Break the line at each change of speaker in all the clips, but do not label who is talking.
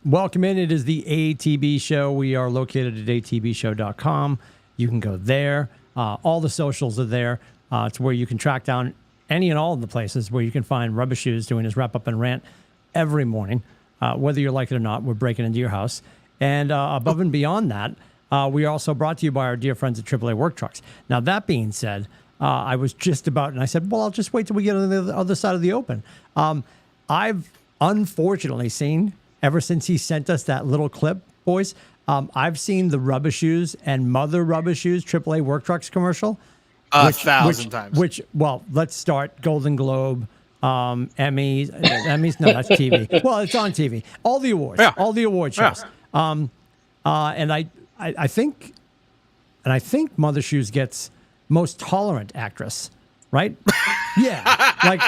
Welcome in. It is the ATB show. We are located at atbshow.com. You can go there. All the socials are there. It's where you can track down any and all of the places where you can find Rubber Shoes doing his wrap up and rant every morning. Whether you like it or not, we're breaking into your house. And above and beyond that, we are also brought to you by our dear friends at AAA Work Trucks. Now, that being said, I was just about, and I said, well, I'll just wait till we get on the other side of the open. I've unfortunately seen, ever since he sent us that little clip, boys, I've seen the Rubber Shoes and Mother Rubber Shoes AAA Work Trucks commercial.
1,000 times.
Well, let's start Golden Globe, Emmys. Emmys, no, that's TV. Well, it's on TV. All the awards, all the award shows. And I think Mother Shoes gets most tolerant actress, right? Yeah,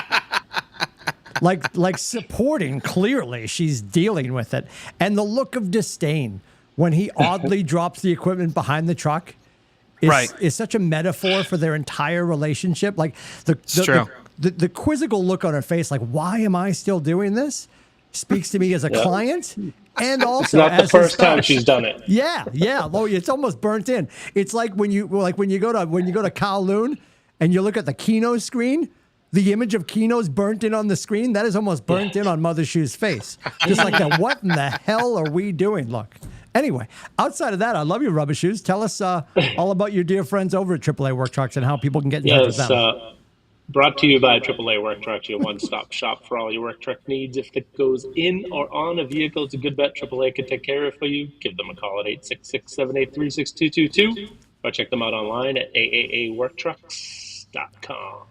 like supporting. Clearly, she's dealing with it, and the look of disdain when he oddly drops the equipment behind the truck is such a metaphor for their entire relationship. Like the quizzical look on her face, like, why am I still doing this? Speaks to me as a client, and also
it's not
as
the first time she's done it.
Yeah. Oh, it's almost burnt in. It's like when you go to Kowloon and you look at the Keno screen. The image of Keno's burnt in on the screen. That is almost burnt in on Mother Shoe's face. Just like that. What in the hell are we doing? Look. Anyway, outside of that, I love you, Rubber Shoes. Tell us all about your dear friends over at AAA Work Trucks and how people can get in touch with them.
Brought to you by AAA Work Trucks, your one-stop shop for all your work truck needs. If it goes in or on a vehicle, it's a good bet AAA can take care of it for you. Give them a call at 866-783-6222 or check them out online at aaaworktrucks.com.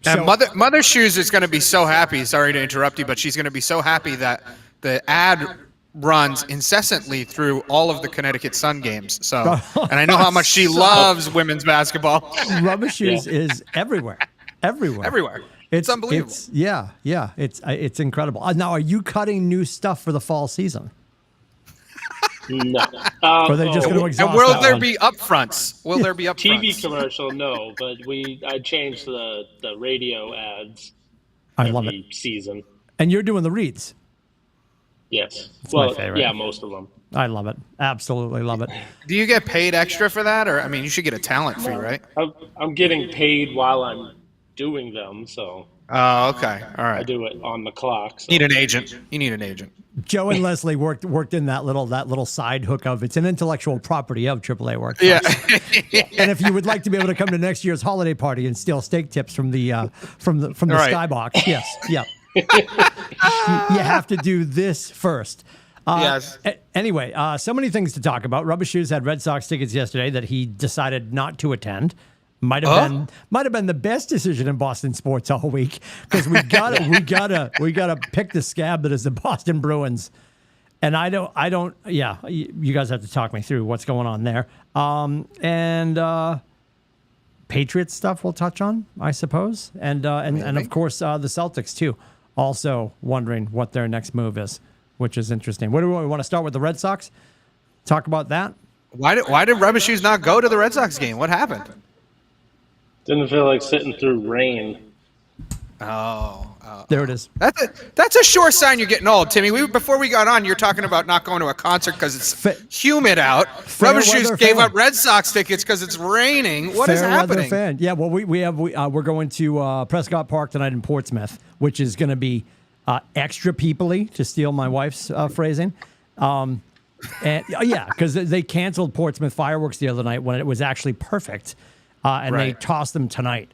And Mother Shoes is going to be so happy. Sorry to interrupt you, but she's going to be so happy that the ad runs incessantly through all of the Connecticut Sun games. So, and I know how much she loves women's basketball.
Rubber Shoes is everywhere.
It's unbelievable.
It's incredible. Now, are you cutting new stuff for the fall season?
No.
Or are they just going to exhaust
and will
that
there
one?
be upfronts? Will there be upfronts?
TV commercial, no, but I changed the radio ads every season.
And you're doing the reads.
Yes.
It's my favorite.
Yeah, most of them.
I love it. Absolutely love it.
Do you get paid extra for that? Or, I mean, you should get a talent fee, right?
I'm getting paid while I'm doing them, so.
Oh, okay. All right.
I do it on the clock. So.
You need an agent.
Joe and Leslie worked in that little side hook of it's an intellectual property of AAA Work.
Yeah.
And if you would like to be able to come to next year's holiday party and steal steak tips from the skybox, yes, yeah. You have to do this first.
Yes.
Anyway, so many things to talk about. Rubber Shoes had Red Sox tickets yesterday that he decided not to attend. Might have been the best decision in Boston sports all week because we gotta pick the scab that is the Boston Bruins, and I don't. Yeah, you guys have to talk me through what's going on there. And Patriots stuff we'll touch on, I suppose, and of course the Celtics too. Also wondering what their next move is, which is interesting. What do we want to start with? The Red Sox? Talk about that.
Why did Rubber Shoes not go to the Red Sox game? What happened?
Didn't feel like sitting through rain.
There it is.
That's a sure sign you're getting old, Timmy. Before we got on, you're talking about not going to a concert because it's humid out. Rubber Shoes gave up Red Sox tickets because it's raining. What is happening?
Fan. Yeah, well, we're going to Prescott Park tonight in Portsmouth, which is going to be extra people-y, to steal my wife's phrasing. And because they canceled Portsmouth fireworks the other night when it was actually perfect. They tossed them tonight.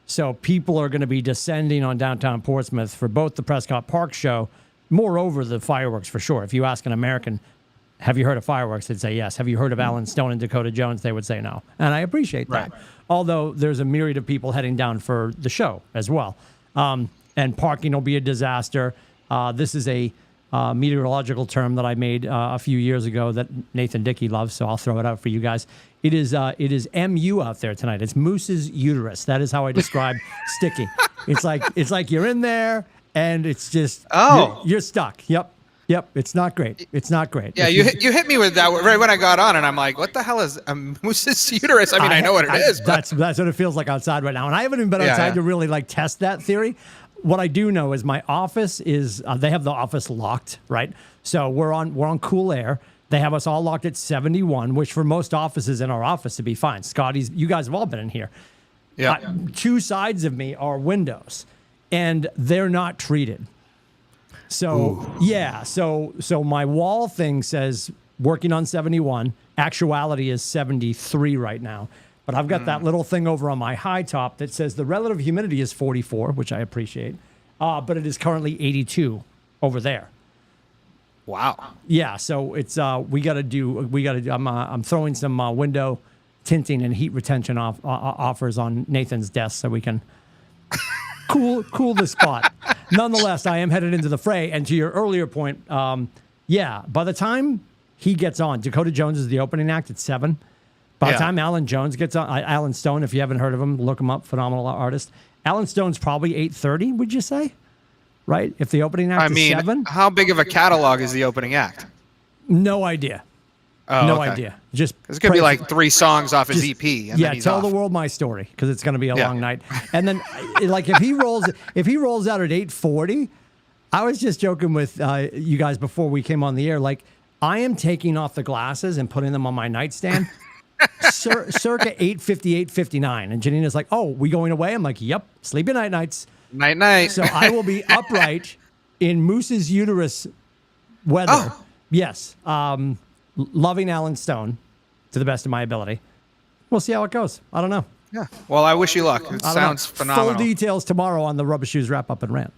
So people are going to be descending on downtown Portsmouth for both the Prescott Park show, moreover the fireworks for sure. If you ask an American, have you heard of fireworks? They'd say yes. Have you heard of Alan Stone and Dakota Jones? They would say no. And I appreciate that. Although there's a myriad of people heading down for the show as well. And parking will be a disaster. This is a meteorological term that I made a few years ago that Nathan Dickey loves, so I'll throw it out for you guys. It is MU out there tonight. It's Moose's uterus. That is how I describe Sticky. It's like you're in there and it's just you're stuck. Yep. It's not great.
Yeah, you hit me with that right when I got on, and I'm like, what the hell is a Moose's uterus? I mean, I know what it is.
That's what it feels like outside right now, and I haven't even been outside to really test that theory. what I do know is my office is they have the office locked, right? So we're on cool air. They have us all locked at 71, which for most offices in our office to be fine. Scotty's, you guys have all been in here.
Yeah.
Two sides of me are windows, and they're not treated. So so my wall thing says working on 71. Actuality is 73 right now. But I've got that little thing over on my high top that says the relative humidity is 44, which I appreciate. But it is currently 82 over there.
Wow.
Yeah, so it's we got to do. I'm throwing some window tinting and heat retention offers on Nathan's desk so we can cool the spot. Nonetheless, I am headed into the fray. And to your earlier point, by the time he gets on, Dakota Jones is the opening act at 7. By the time Alan Jones gets on, Alan Stone, if you haven't heard of him, look him up. Phenomenal artist. Alan Stone's probably 8:30, would you say? Right? If the opening act is 7?
How big of a catalog is the opening act?
No idea.
Oh, okay.
Idea. Just
it's gonna be like 3 songs off his EP. And then he's
tell
off.
the world my story because it's gonna be a long night. And then, like, if he rolls out at 8:40, I was just joking with you guys before we came on the air. Like, I am taking off the glasses and putting them on my nightstand. Circa 8:50, 8:59, and Janina's like, "Oh, we going away?" I'm like, "Yep, sleepy nights."
Night.
So I will be upright in Moose's uterus weather.
Oh.
Yes, loving Alan Stone to the best of my ability. We'll see how it goes. I don't know.
Yeah. Well, I wish you luck. It sounds phenomenal.
Full details tomorrow on the Rubber Shoes wrap up and rant.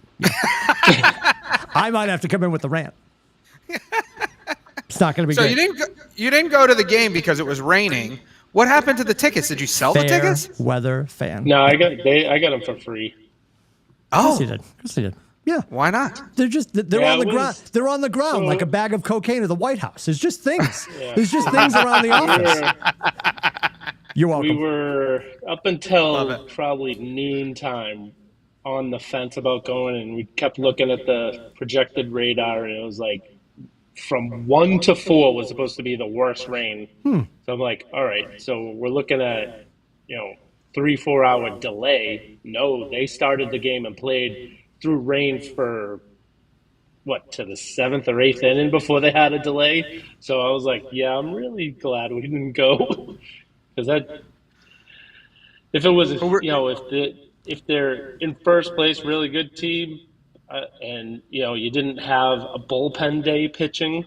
I might have to come in with the rant. It's not going to be
So
great.
you didn't go to the game because it was raining. What happened to the tickets? Did you sell the tickets?
Weather fan.
No, I got them for free.
Of course he did. Yeah.
Why not?
They're on the ground. They're on the ground like a bag of cocaine at the White House. There's just things. There's just things around the office. You're welcome.
We were up until probably noontime on the fence about going, and we kept looking at the projected radar, and it was like from 1 to 4 was supposed to be the worst rain. So I'm like, all right, so we're looking at 3-4 hour delay. No, they started the game and played through rain for to the 7th or 8th inning before they had a delay. So I was like, yeah, I'm really glad we didn't go because if it was if they're in first place, really good team, and you didn't have a bullpen day pitching,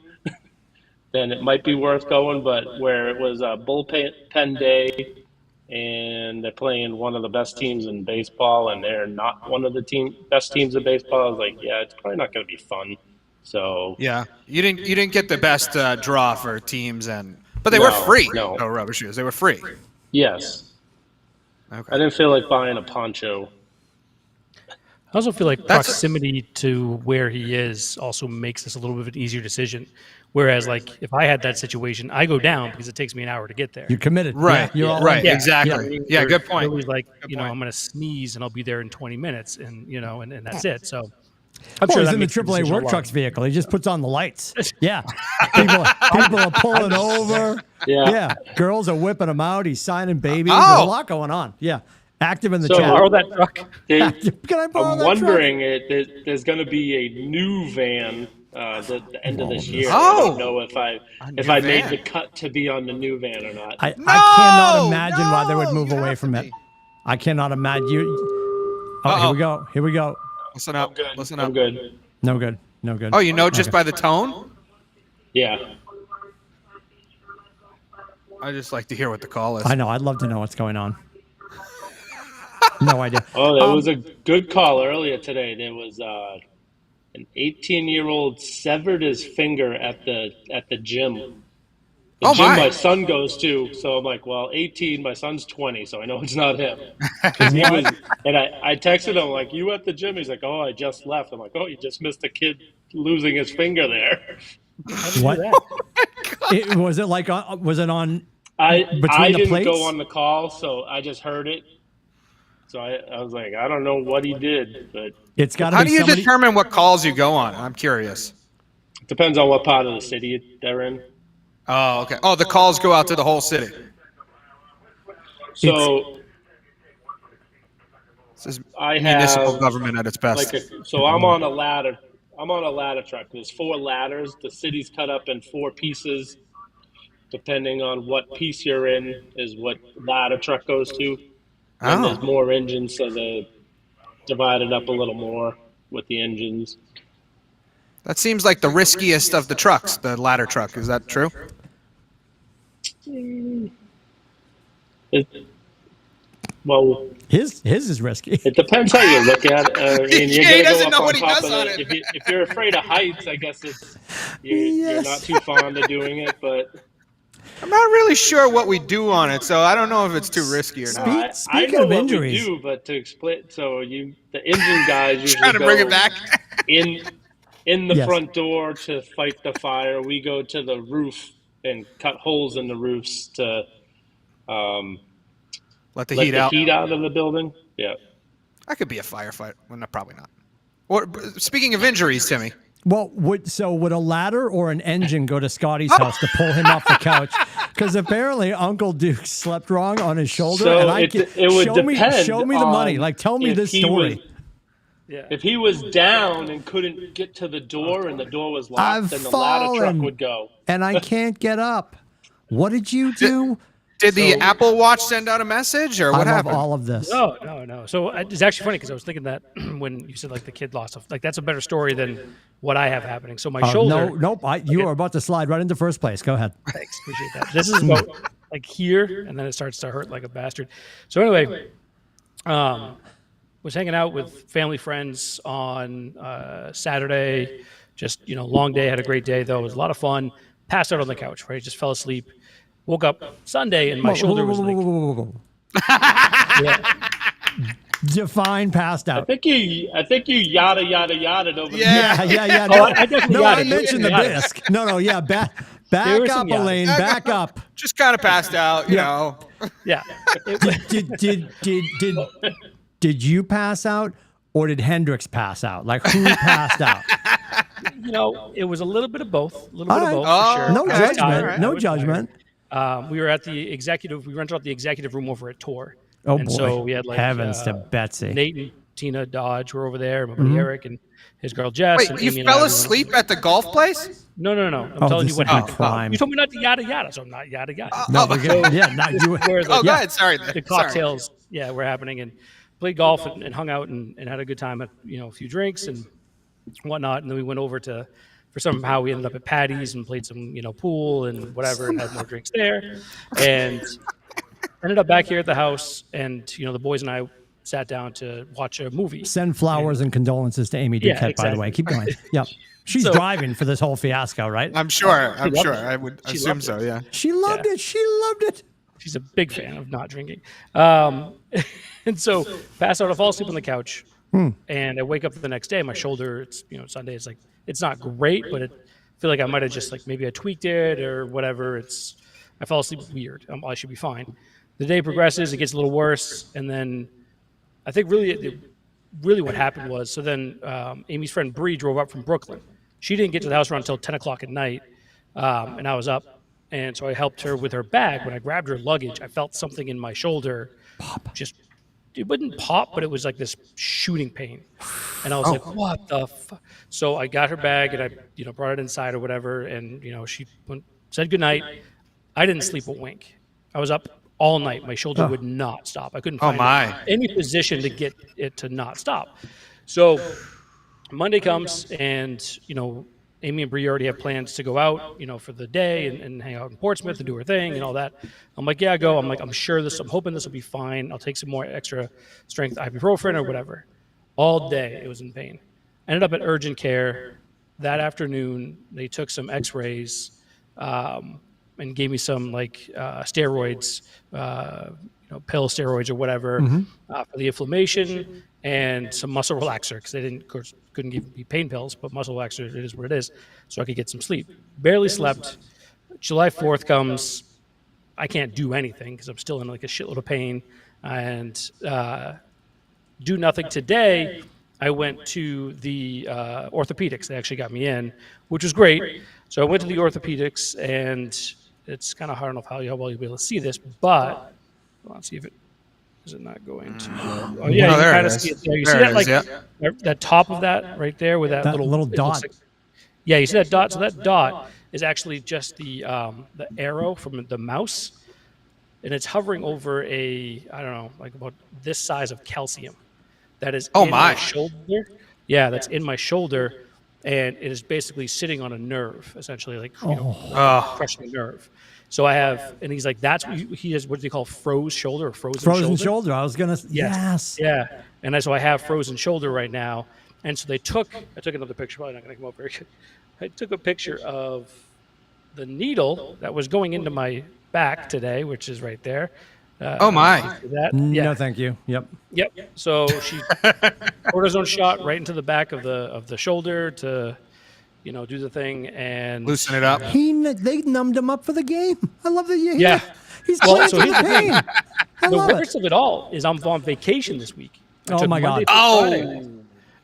then it might be worth going. But where it was a bullpen day and they're playing one of the best teams in baseball and they're not one of the best teams in baseball, I was like, yeah, it's probably not going to be fun. So
yeah, you didn't get the best draw for teams, but they were free. No Rubber Shoes, they were free.
Yes. Okay. I didn't feel like buying a poncho.
I also feel like proximity to where he is also makes this a little bit of an easier decision. Whereas, like, if I had that situation, I go down because it takes me an hour to get there.
You're committed.
Right.
You're all
right.
in.
Exactly. Yeah, good point.
It was like, I'm going to sneeze and I'll be there in 20 minutes and, and that's it. So I'm sure
he's
that
in the
makes the
AAA
decision
work
a lot.
trucks vehicle. He just puts on the lights. Yeah. People are pulling over. Yeah. Girls are whipping him out. He's signing babies. There's a lot going on. Yeah. Active in the chat.
Borrow that truck.
Can I borrow
I'm
that
wondering there's going to be a new van at the end of this year.
Oh,
I don't know if I made the cut to be on the new van or not.
I cannot imagine why they would move away from it. I cannot imagine you. Oh, here we go.
Listen up. Listen up.
I'm good.
No good.
Oh, just by the tone?
Yeah.
I just like to hear what the call is.
I know. I'd love to know what's going on. No idea.
Oh, there was a good call earlier today. There was an 18-year-old severed his finger at the gym. The gym my son goes to. So I'm like, well, 18, my son's 20, so I know it's not him. And I texted him, like, you at the gym? He's like, oh, I just left. I'm like, oh, you just missed a kid losing his finger there.
What? Was it on between
I
the
didn't
plates?
go on the call, so I just heard it. So I was like, I don't know what he did, but
it's got to be
How do you
somebody...
determine what calls you go on? I'm curious.
it depends on what part of the city they're in.
Oh, okay. Oh, the calls go out to the whole city.
So
This is
I
municipal
have
government at its best.
so I'm on a ladder. I'm on a ladder truck. There's 4 ladders. The city's cut up in 4 pieces. Depending on what piece you're in, is what ladder truck goes to. And there's
Oh,
more engines, so they're divided up a little more with the engines.
that seems like the riskiest of the trucks, the ladder truck. Is that true?
Well,
His is risky.
it depends how you look at it. I mean, you're
Yeah, he
gonna
doesn't
go
know
up on
what he
top
does
of
on
it.
it.
If you're afraid of heights, I guess you're
Yes.
not too fond of doing it. But
I'm not really sure what we do on it, so I don't know if it's too risky or not.
I
Speaking
know
of
what
injuries.
we do. But to explain, the engine guys usually
Trying to bring it
go
back.
in the
Yes.
front door to fight the fire. We go to the roof and cut holes in the roofs to
Let the
let
heat
the
out.
heat out of the building. Yeah.
I could be a firefighter. Well, no, probably not. Or speaking of injuries, Timmy.
Well, would a ladder or an engine go to Scotty's house to pull him off the couch? Because apparently Uncle Duke slept wrong on his shoulder,
So
and
it would depend
show me the money.
on
Like, tell me
if
this
he
story.
Yeah.
If he was down and couldn't get to the door and the door was locked,
I've
then the ladder truck
fallen.
would go.
And I can't get up. What did you do?
Did the Apple Watch send out a message, or
I
what
love
happened?
all of this.
No. So it's actually funny because I was thinking that when you said like the kid lost, like that's a better story than what I have happening. So my shoulder.
Nope. You are about to slide right into first place. Go ahead.
Thanks, appreciate that. This is about like here, and then it starts to hurt like a bastard. So anyway, was hanging out with family friends on Saturday. Just long day. Had a great day though. It was a lot of fun. Passed out on the couch. Right, just fell asleep. Woke up Sunday and my shoulder was like. Yeah.
Define passed out.
I think you yada over
Yeah.
Yeah.
Oh, I definitely
No,
got
I
it.
mentioned the
Yada.
disc. No. Yeah. Back
There was
up,
some yada.
Elaine. Back up.
Just kind of passed out, you know.
Yeah.
Did you pass out, or did Hendrix pass out? Like, who passed out?
It was a little bit of both.
All right.
Oh,
For sure.
No
Okay.
judgment.
All right.
No judgment.
We were at the executive. We rented out the executive room over at Tor.
Oh
and
boy.
So we had like
Heavens to Betsy.
Nate and Tina Dodge were over there. My buddy Eric and his girl Jess.
Wait,
and
you
Amy and I
fell
were-
asleep at the golf place?
No. I'm
Oh,
telling
this
you what
is a
happened.
crime.
You told me not to yada yada, so I'm not yada yada.
No, we're good. Yeah, not you.
Where the,
Oh, go ahead. Sorry.
the cocktails, were happening, and played golf and hung out and had a good time at a few drinks and whatnot, and then we went over to. For somehow we ended up at Patty's and played some pool and whatever and had more drinks there, and ended up back here at the house, and the boys and I sat down to watch a movie.
Send flowers and condolences to Amy
Yeah,
Duquette, by the way.
exactly.
Keep going. Yep. She's
So-
driving for this whole fiasco, right?
I'm sure.
loved it.
I would
She
assume
loved
so,
it.
yeah.
She loved
Yeah.
it. She loved it.
She's a big fan of not drinking. And so pass out, I fall asleep on the couch, and I wake up the next day. My shoulder, it's Sunday. It's like it's not great, but I feel like I might have just like maybe I tweaked it or whatever. I fell asleep weird. I should be fine. The day progresses, it gets a little worse, and then I think really what happened was so then Amy's friend Bree drove up from Brooklyn. She didn't get to the house around until 10 o'clock at night, and I was up. And so I helped her with her bag. When I grabbed her luggage, I felt something in my shoulder. Just, it wouldn't pop, but it was like this shooting pain. And I was like, what the fuck? So I got her bag and I, brought it inside or whatever. And, she said goodnight. I didn't sleep a wink. I was up all night. My shoulder would not stop. I couldn't find any position to get it to not stop. So Monday comes and, Amy and Bree already have plans to go out, for the day and hang out in Portsmouth and do her thing and all that. I'm like, yeah, go. I'm like, I'm hoping this will be fine. I'll take some more extra strength ibuprofen or whatever. All day, it was in pain. Ended up at urgent care that afternoon. They took some X-rays and gave me some steroids, pill steroids or whatever for the inflammation and some muscle relaxer because they couldn't give me pain pills, but muscle relaxer, it is what it is, so I could get some sleep. Barely slept. July 4th comes. I can't do anything because I'm still in like a shitload of pain and do nothing. Today, I went to the orthopedics. They actually got me in, which was great. So I went to the orthopedics, and it's kind of hard. I don't know how well you'll be able to see this, but let's see if it Is it not going to? Oh yeah,
Oh,
you
there
kind
it
of
is.
see it there. You
There
see
it
that
is,
like that top of that right there with that
little
it looks
dot.
Yeah, you see that dot. So that dot is actually just the arrow from the mouse, and it's hovering over I don't know, like about this size of calcium. That is
Oh,
in
my.
shoulder. Yeah, that's in my shoulder, and it is basically sitting on a nerve, essentially, like crushing a nerve. So I have, and he's like, that's what he has. What do they call froze shoulder or
Frozen shoulder. I was gonna. Yes.
Yeah, and so I have frozen shoulder right now, and so I took another picture. Probably not going to come up very good. I took a picture of the needle that was going into my back today, which is right there.
Oh my!
That?
No,
Yeah.
thank you. Yep.
Yep. So she cortisone shot right into the back of the shoulder to, do the thing and
Loosen it up.
They numbed him up for the game. I love that you.
Yeah.
He's
Well,
playing
so
for
here's
the
the thing.
pain. I
The
love
worst of it all is I'm on vacation this week. I
Oh
took
my
Monday
God.
through Friday.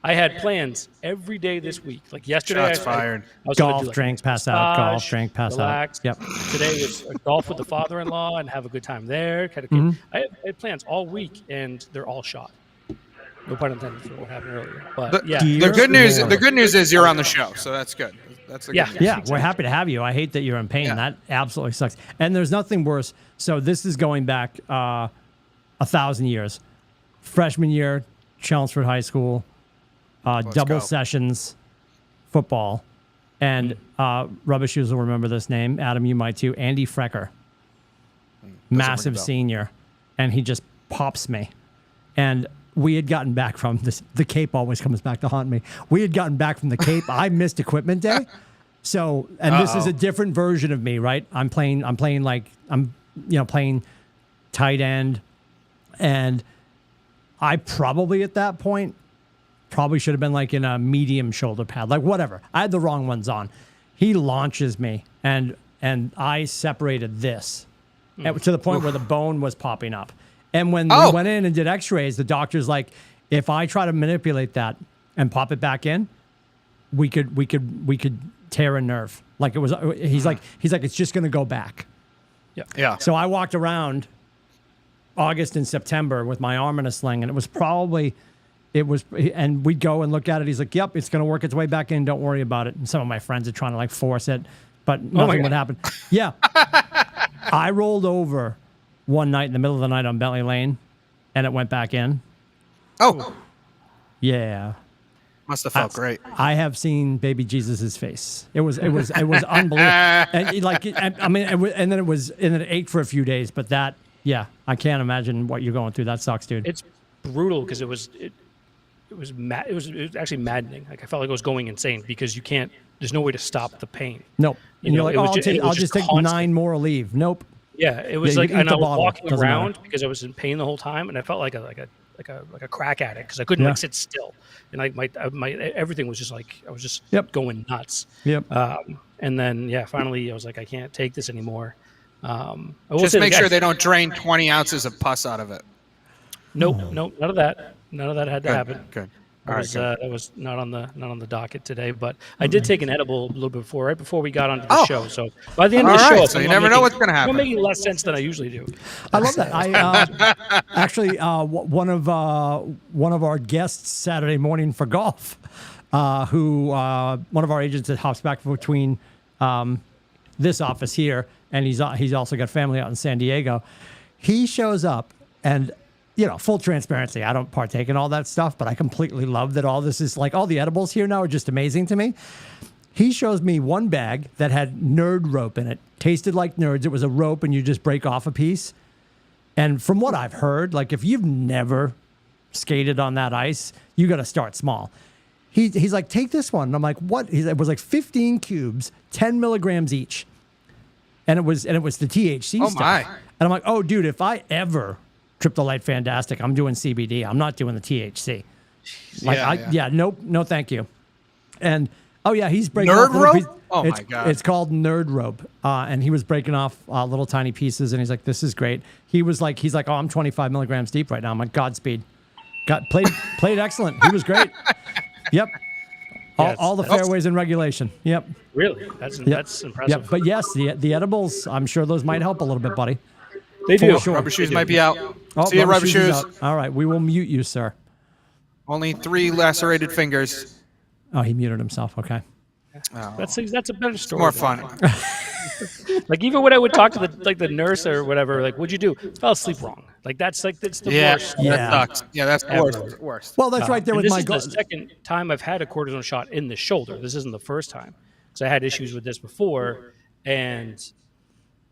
I had plans every day this week. Like yesterday,
Shots fired.
I was gonna
Golf,
do, like,
drink, pass out.
massage,
Golf, drink, pass
relax.
out. Yep.
Today was golf with the father-in-law and have a good time there. I had plans all week, and they're all shot. No pun intended for what happened earlier. But yeah,
Dear
The good news is you're on the show, so that's good. That's the good
Yeah.
news.
Yeah, we're happy to have you. I hate that you're in pain.
Yeah.
That absolutely sucks. And there's nothing worse. So this is going back 1,000 years. Freshman year, Chelmsford High School, double
go.
sessions football. And Rubber Shoes will remember this name. Adam, you might too. Andy Frecker, massive
ring a bell.
senior. And he just pops me. And we had gotten back from this. The Cape always comes back to haunt me. We had gotten back from the Cape. I missed equipment day. So, and this is a different version of me, right? I'm playing tight end. And I probably at that point should have been like in a medium shoulder pad, like whatever. I had the wrong ones on. He launches me and I separated this to the point where the bone was popping up. And when we went in and did x-rays, the doctor's like, if I try to manipulate that and pop it back in, we could tear a nerve. Like it was, he's like, it's just going to go back.
Yeah.
So I walked around August and September with my arm in a sling, and and we'd go and look at it. He's like, yep, it's going to work its way back in. Don't worry about it. And some of my friends are trying to like force it, but nothing would happen. Yeah. I rolled over one night in the middle of the night on Bentley Lane, and it went back in.
Oh,
Yeah.
must have felt great.
I have seen baby Jesus's face. It was unbelievable. And then it ached for a few days, but I can't imagine what you're going through. That sucks, dude.
it's brutal because it was actually maddening. Like I felt like I was going insane because there's no way to stop the pain.
Nope. And you're like, I'll just take
constant.
9 more leave. Nope.
Yeah, it was
Yeah,
like,
you eat
and
the
I was
bottle.
walking
Doesn't
around
matter.
because I was in pain the whole time, and I felt like a crack addict because I couldn't like sit still, and like my everything was just like I was just going nuts.
Yep.
And then finally I was like, I can't take this anymore. I will
Just
say,
make
like,
sure they don't drain 20 ounces of pus out of it.
Nope, none of that. None of that had to happen.
Good.
That was not on the docket today, but I did take an edible a little bit right before we got onto the show. So by the end of the show,
so you never know what's going to happen.
I'm making less sense than I usually do.
I love that. I actually one of our guests Saturday morning for golf, who one of our agents that hops back between this office here, and he's also got family out in San Diego. He shows up and. Full transparency. I don't partake in all that stuff, but I completely love that all this is like all the edibles here now are just amazing to me. He shows me one bag that had nerd rope in it. Tasted like nerds. It was a rope and you just break off a piece. And from what I've heard, like if you've never skated on that ice, you got to start small. He's like, take this one. And I'm like, what? It was like 15 cubes, 10 milligrams each. And it was the THC stuff.
My.
And I'm like, oh, dude, if I ever trip the light fantastic, I'm doing CBD. I'm not doing the THC. Nope, no thank you. And he's breaking
Nerd
off
rope? Oh my God.
It's called nerd rope. And he was breaking off little tiny pieces and he's like, this is great. He's like, oh, I'm 25 milligrams deep right now. I'm like, Godspeed. Played excellent. He was great. Yep. All the fairways in regulation. Yep.
Really? That's impressive.
Yep. But yes, the edibles, I'm sure those might help a little bit, buddy.
They do.
Sure.
Rubber shoes
They do.
might be out.
Oh,
See you, rubber
is
shoes.
out. All right, we will mute you, sir.
Only 3 lacerated fingers.
Oh, he muted himself. Okay.
Oh,
That's a better story.
more fun.
Like even when I would talk to the nurse or whatever, like, what'd you do? Fell asleep wrong. Like that's the worst.
Yeah.
That sucks. Yeah, that's the
Ever.
worst.
Well, that's right there
And
with
this
my
is
goal.
the second time I've had a cortisone shot in the shoulder. This isn't the first time because I had issues with this before, and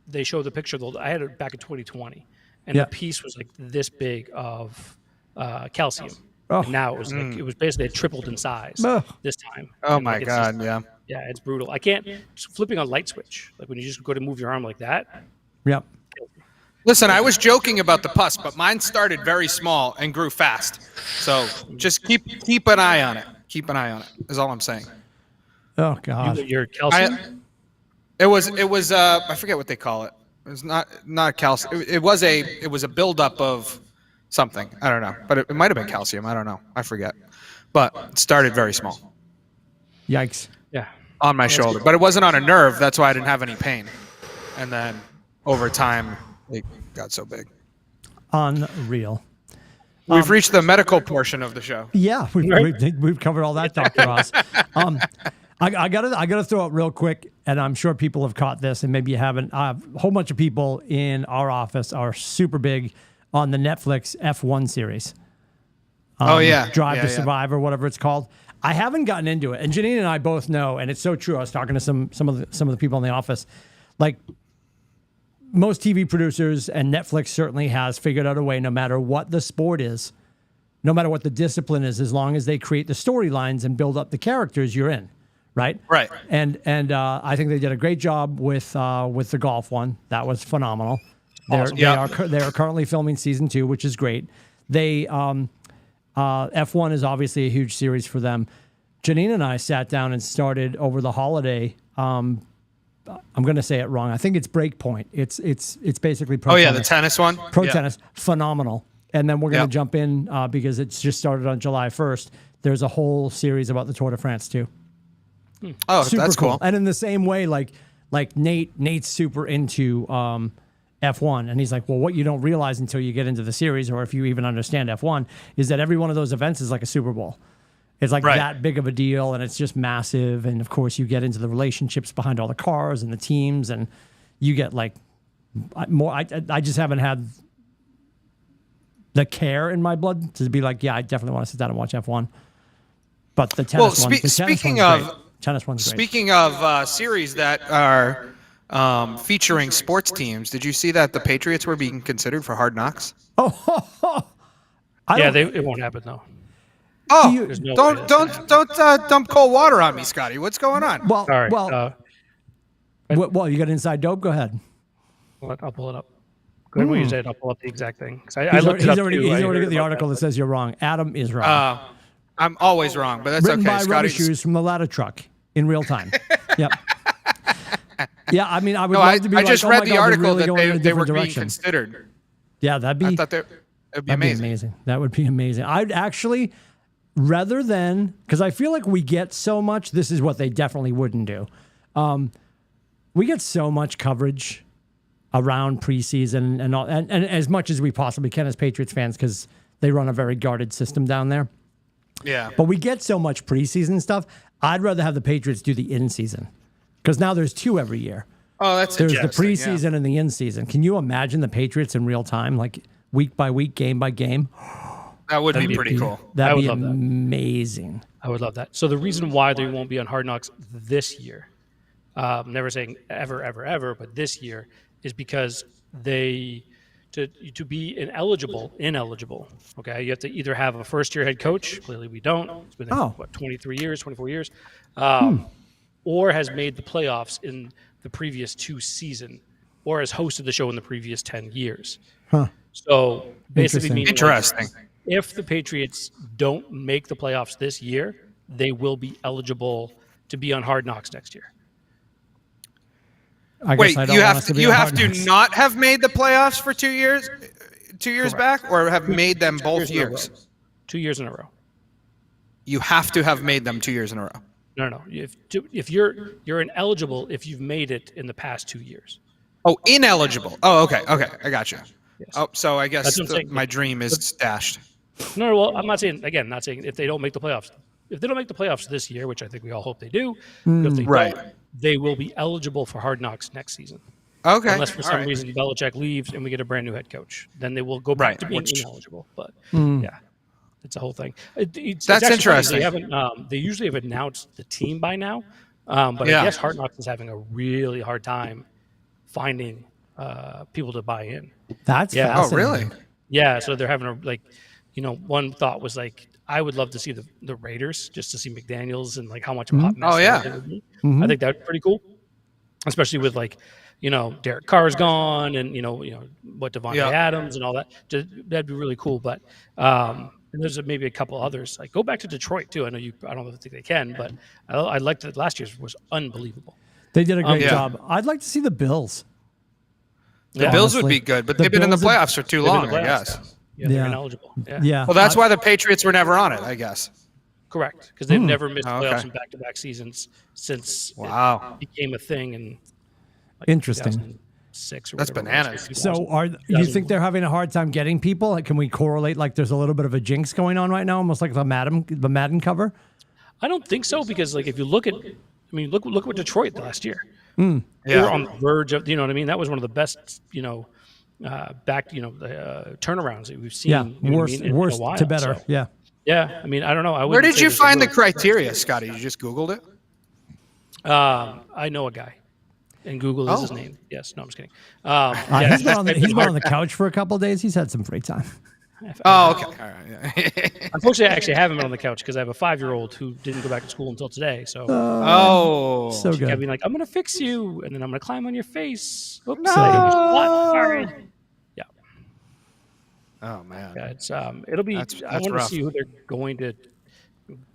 they showed the picture. I had it back in 2020, and
Yeah.
the piece was like this big of calcium.
Oh.
And now it was basically tripled in size
Ugh.
this time.
Oh
And,
my
like, it's just-
God, yeah.
yeah, it's brutal. I can't flipping a light switch like when you just go to move your arm like that.
Yep.
Listen, I was joking about the pus, but mine started very small and grew fast. So just keep an eye on it. Keep an eye on it. Is all I'm saying.
Oh God.
Your calcium.
It was I forget what they call it. It was not calcium. It was a buildup of something. I don't know, but it might have been calcium. I don't know. I forget. But it started very small
Yikes.
Yeah.
on my shoulder, but it wasn't on a nerve. That's why I didn't have any pain. And then over time, it got so big.
Unreal.
We've reached the medical portion of the show.
Yeah, we've covered all that, Dr. Ross. I gotta throw out real quick, and I'm sure people have caught this, and maybe you haven't. A whole bunch of people in our office are super big on the Netflix F1 series.
Oh yeah,
Drive
yeah,
to
yeah.
Survive or whatever it's called. I haven't gotten into it, and Janine and I both know, and it's so true. I was talking to some of the people in the office, like most TV producers, and Netflix certainly has figured out a way, no matter what the sport is, no matter what the discipline is, as long as they create the storylines and build up the characters, you're in, right?
Right.
And I think they did a great job with the golf one. That was phenomenal.
Awesome.
They are currently filming season 2, which is great. They F1 is obviously a huge series for them. Janine and I sat down and started over the holiday. I'm going to say it wrong. I think it's Breakpoint. It's basically pro.
Oh yeah,
tennis.
the tennis one.
Pro
Yeah.
tennis, phenomenal. And then we're going to
Yeah.
jump in because it's just started on July 1st. There's a whole series about the Tour de France too.
Oh,
Super
that's cool.
And in the same way, like Nate's super into F1, and he's like, well, what you don't realize until you get into the series, or if you even understand F1, is that every one of those events is like a Super Bowl. It's like
Right.
that big of a deal, and it's just massive. And of course, you get into the relationships behind all the cars and the teams, and you get like more. I just haven't had the care in my blood to be like, yeah, I definitely want to sit down and watch F1. But the tennis one, tennis one's great.
Speaking of series that are featuring sports teams, did you see that the Patriots were being considered for Hard Knocks?
It won't happen though.
Oh,
There's no way
don't
that's
dump cold water on me, Scotty. What's going on?
Well,
All right.
well, you got inside dope. Go ahead.
I'll pull it up. Go ahead when you say it. I'll pull up the exact thing. 'Cause I
He's
looked it up
already
too. I
got
heard
the
about
article that says you're wrong. Adam is wrong.
I'm always wrong, but that's
Written
okay.
by rubber
Scotty's.
shoes from the ladder truck in real time. Yep. Yeah, I mean, I would
No,
love to be
I
like,
just
oh
read
my
the
God, they're
article
really
that
going in a
they were
different
being
direction.
considered.
Yeah, that'd be
I thought it'd be amazing.
amazing. That would be amazing. I'd actually, rather than, because I feel like we get so much, this is what they definitely wouldn't do. We get so much coverage around preseason and all, and as much as we possibly can as Patriots fans, because they run a very guarded system down there.
Yeah.
But we get so much preseason stuff. I'd rather have the Patriots do the in-season, because now there's 2 every year.
Oh, that's
There's the
interesting,
preseason
yeah.
and the in-season. Can you imagine the Patriots in real time, like week by week, game by game?
That would be pretty cool.
That'd
I would
be
love that.
amazing.
I would love that. So the reason why they won't be on Hard Knocks this year, never saying ever, ever, ever, but this year is because they to be ineligible. Okay, you have to either have a first-year head coach. Clearly, we don't. It's been 23 years, 24 years, or has made the playoffs in the previous 2 seasons, or has hosted the show in the previous 10 years.
Huh.
So basically,
Interesting.
meaning
Interesting.
if the Patriots don't make the playoffs this year, they will be eligible to be on Hard Knocks next year.
I
Wait,
guess I don't
you
want
have
us
to,
to be
you
on
have
Hard
to
Knocks.
not have made the playoffs for 2 years, 2 years back, or have made them both years.
2 years in a row.
You have to have made them 2 years in a row.
No. If you're ineligible if you've made it in the past 2 years.
Oh, ineligible. Oh, okay. I got you.
Yes.
Oh, so I guess
That's what I'm saying.
my dream is dashed.
No, well, I'm not saying if they don't make the playoffs. If they don't make the playoffs this year, which I think we all hope they do, but if they
Right.
don't, they will be eligible for Hard Knocks next season.
Okay.
Unless for
all
some
right.
reason Belichick leaves and we get a brand new head coach, then they will go back
Right,
to being
which-
ineligible. But yeah, it's a whole thing. It's
That's
actually funny.
interesting.
They haven't. They usually have announced the team by now, but
Yeah.
I guess Hard Knocks is having a really hard time finding people to buy in.
That's
Yeah.
Oh,
fascinating.
really?
Yeah, so they're having one thought was like, I would love to see the Raiders just to see McDaniels and like how much of a hot mess
Oh, yeah.
they would be. I think that'd be pretty cool, especially with like, Derek Carr's gone and what Devontae
Yeah.
Adams and all that. That'd be really cool. But and there's maybe a couple others. Like go back to Detroit too. I don't think they can, but I liked that last year's was unbelievable.
They did a great
Yeah.
job. I'd like to see the Bills.
The
Yeah.
Bills would
honestly.
be good, but
The
they've been in the
Bills have-
playoffs for too
They've been
long,
in the
I
playoffs.
guess.
Yeah, they're
Yeah.
ineligible. Yeah.
Yeah.
Well, that's why the Patriots were never on it, I guess.
Correct, because they've never missed
Oh,
playoffs
okay.
in back-to-back seasons since
Wow.
it became a thing in
Interesting.
2006 or
That's
whatever it was,
bananas.
2000.
So you think they're having a hard time getting people? Like, can we correlate like there's a little bit of a jinx going on right now, almost like the Madden cover?
I don't think so because like if you look at, look what Detroit did last year. They were
Yeah.
on the verge of, you know what I mean? That was one of the best, turnarounds that we've seen.
Yeah,
you know what I mean, in a
worse
while.
to better.
So,
Yeah.
yeah, I don't know.
Where
wouldn't
did
say
you
there's a
find the
real-
criteria, Scotty? You just Googled it?
I know a guy, and Google is his
Oh.
name. Yes, no, I'm just kidding. Yeah,
He's been on the couch for a couple of days. He's had some free time.
Oh, okay. All right. Yeah.
Unfortunately, I actually haven't been on the couch because I have a 5-year-old who didn't go back to school until today. So
Oh.
So
she kept
good.
being like, "I'm gonna fix you," and then I'm gonna climb on your face. Oops.
No.
What? Sorry. Yeah,
Oh, man.
yeah. It's it'll be.
That's
I want to
rough.
see who they're going to.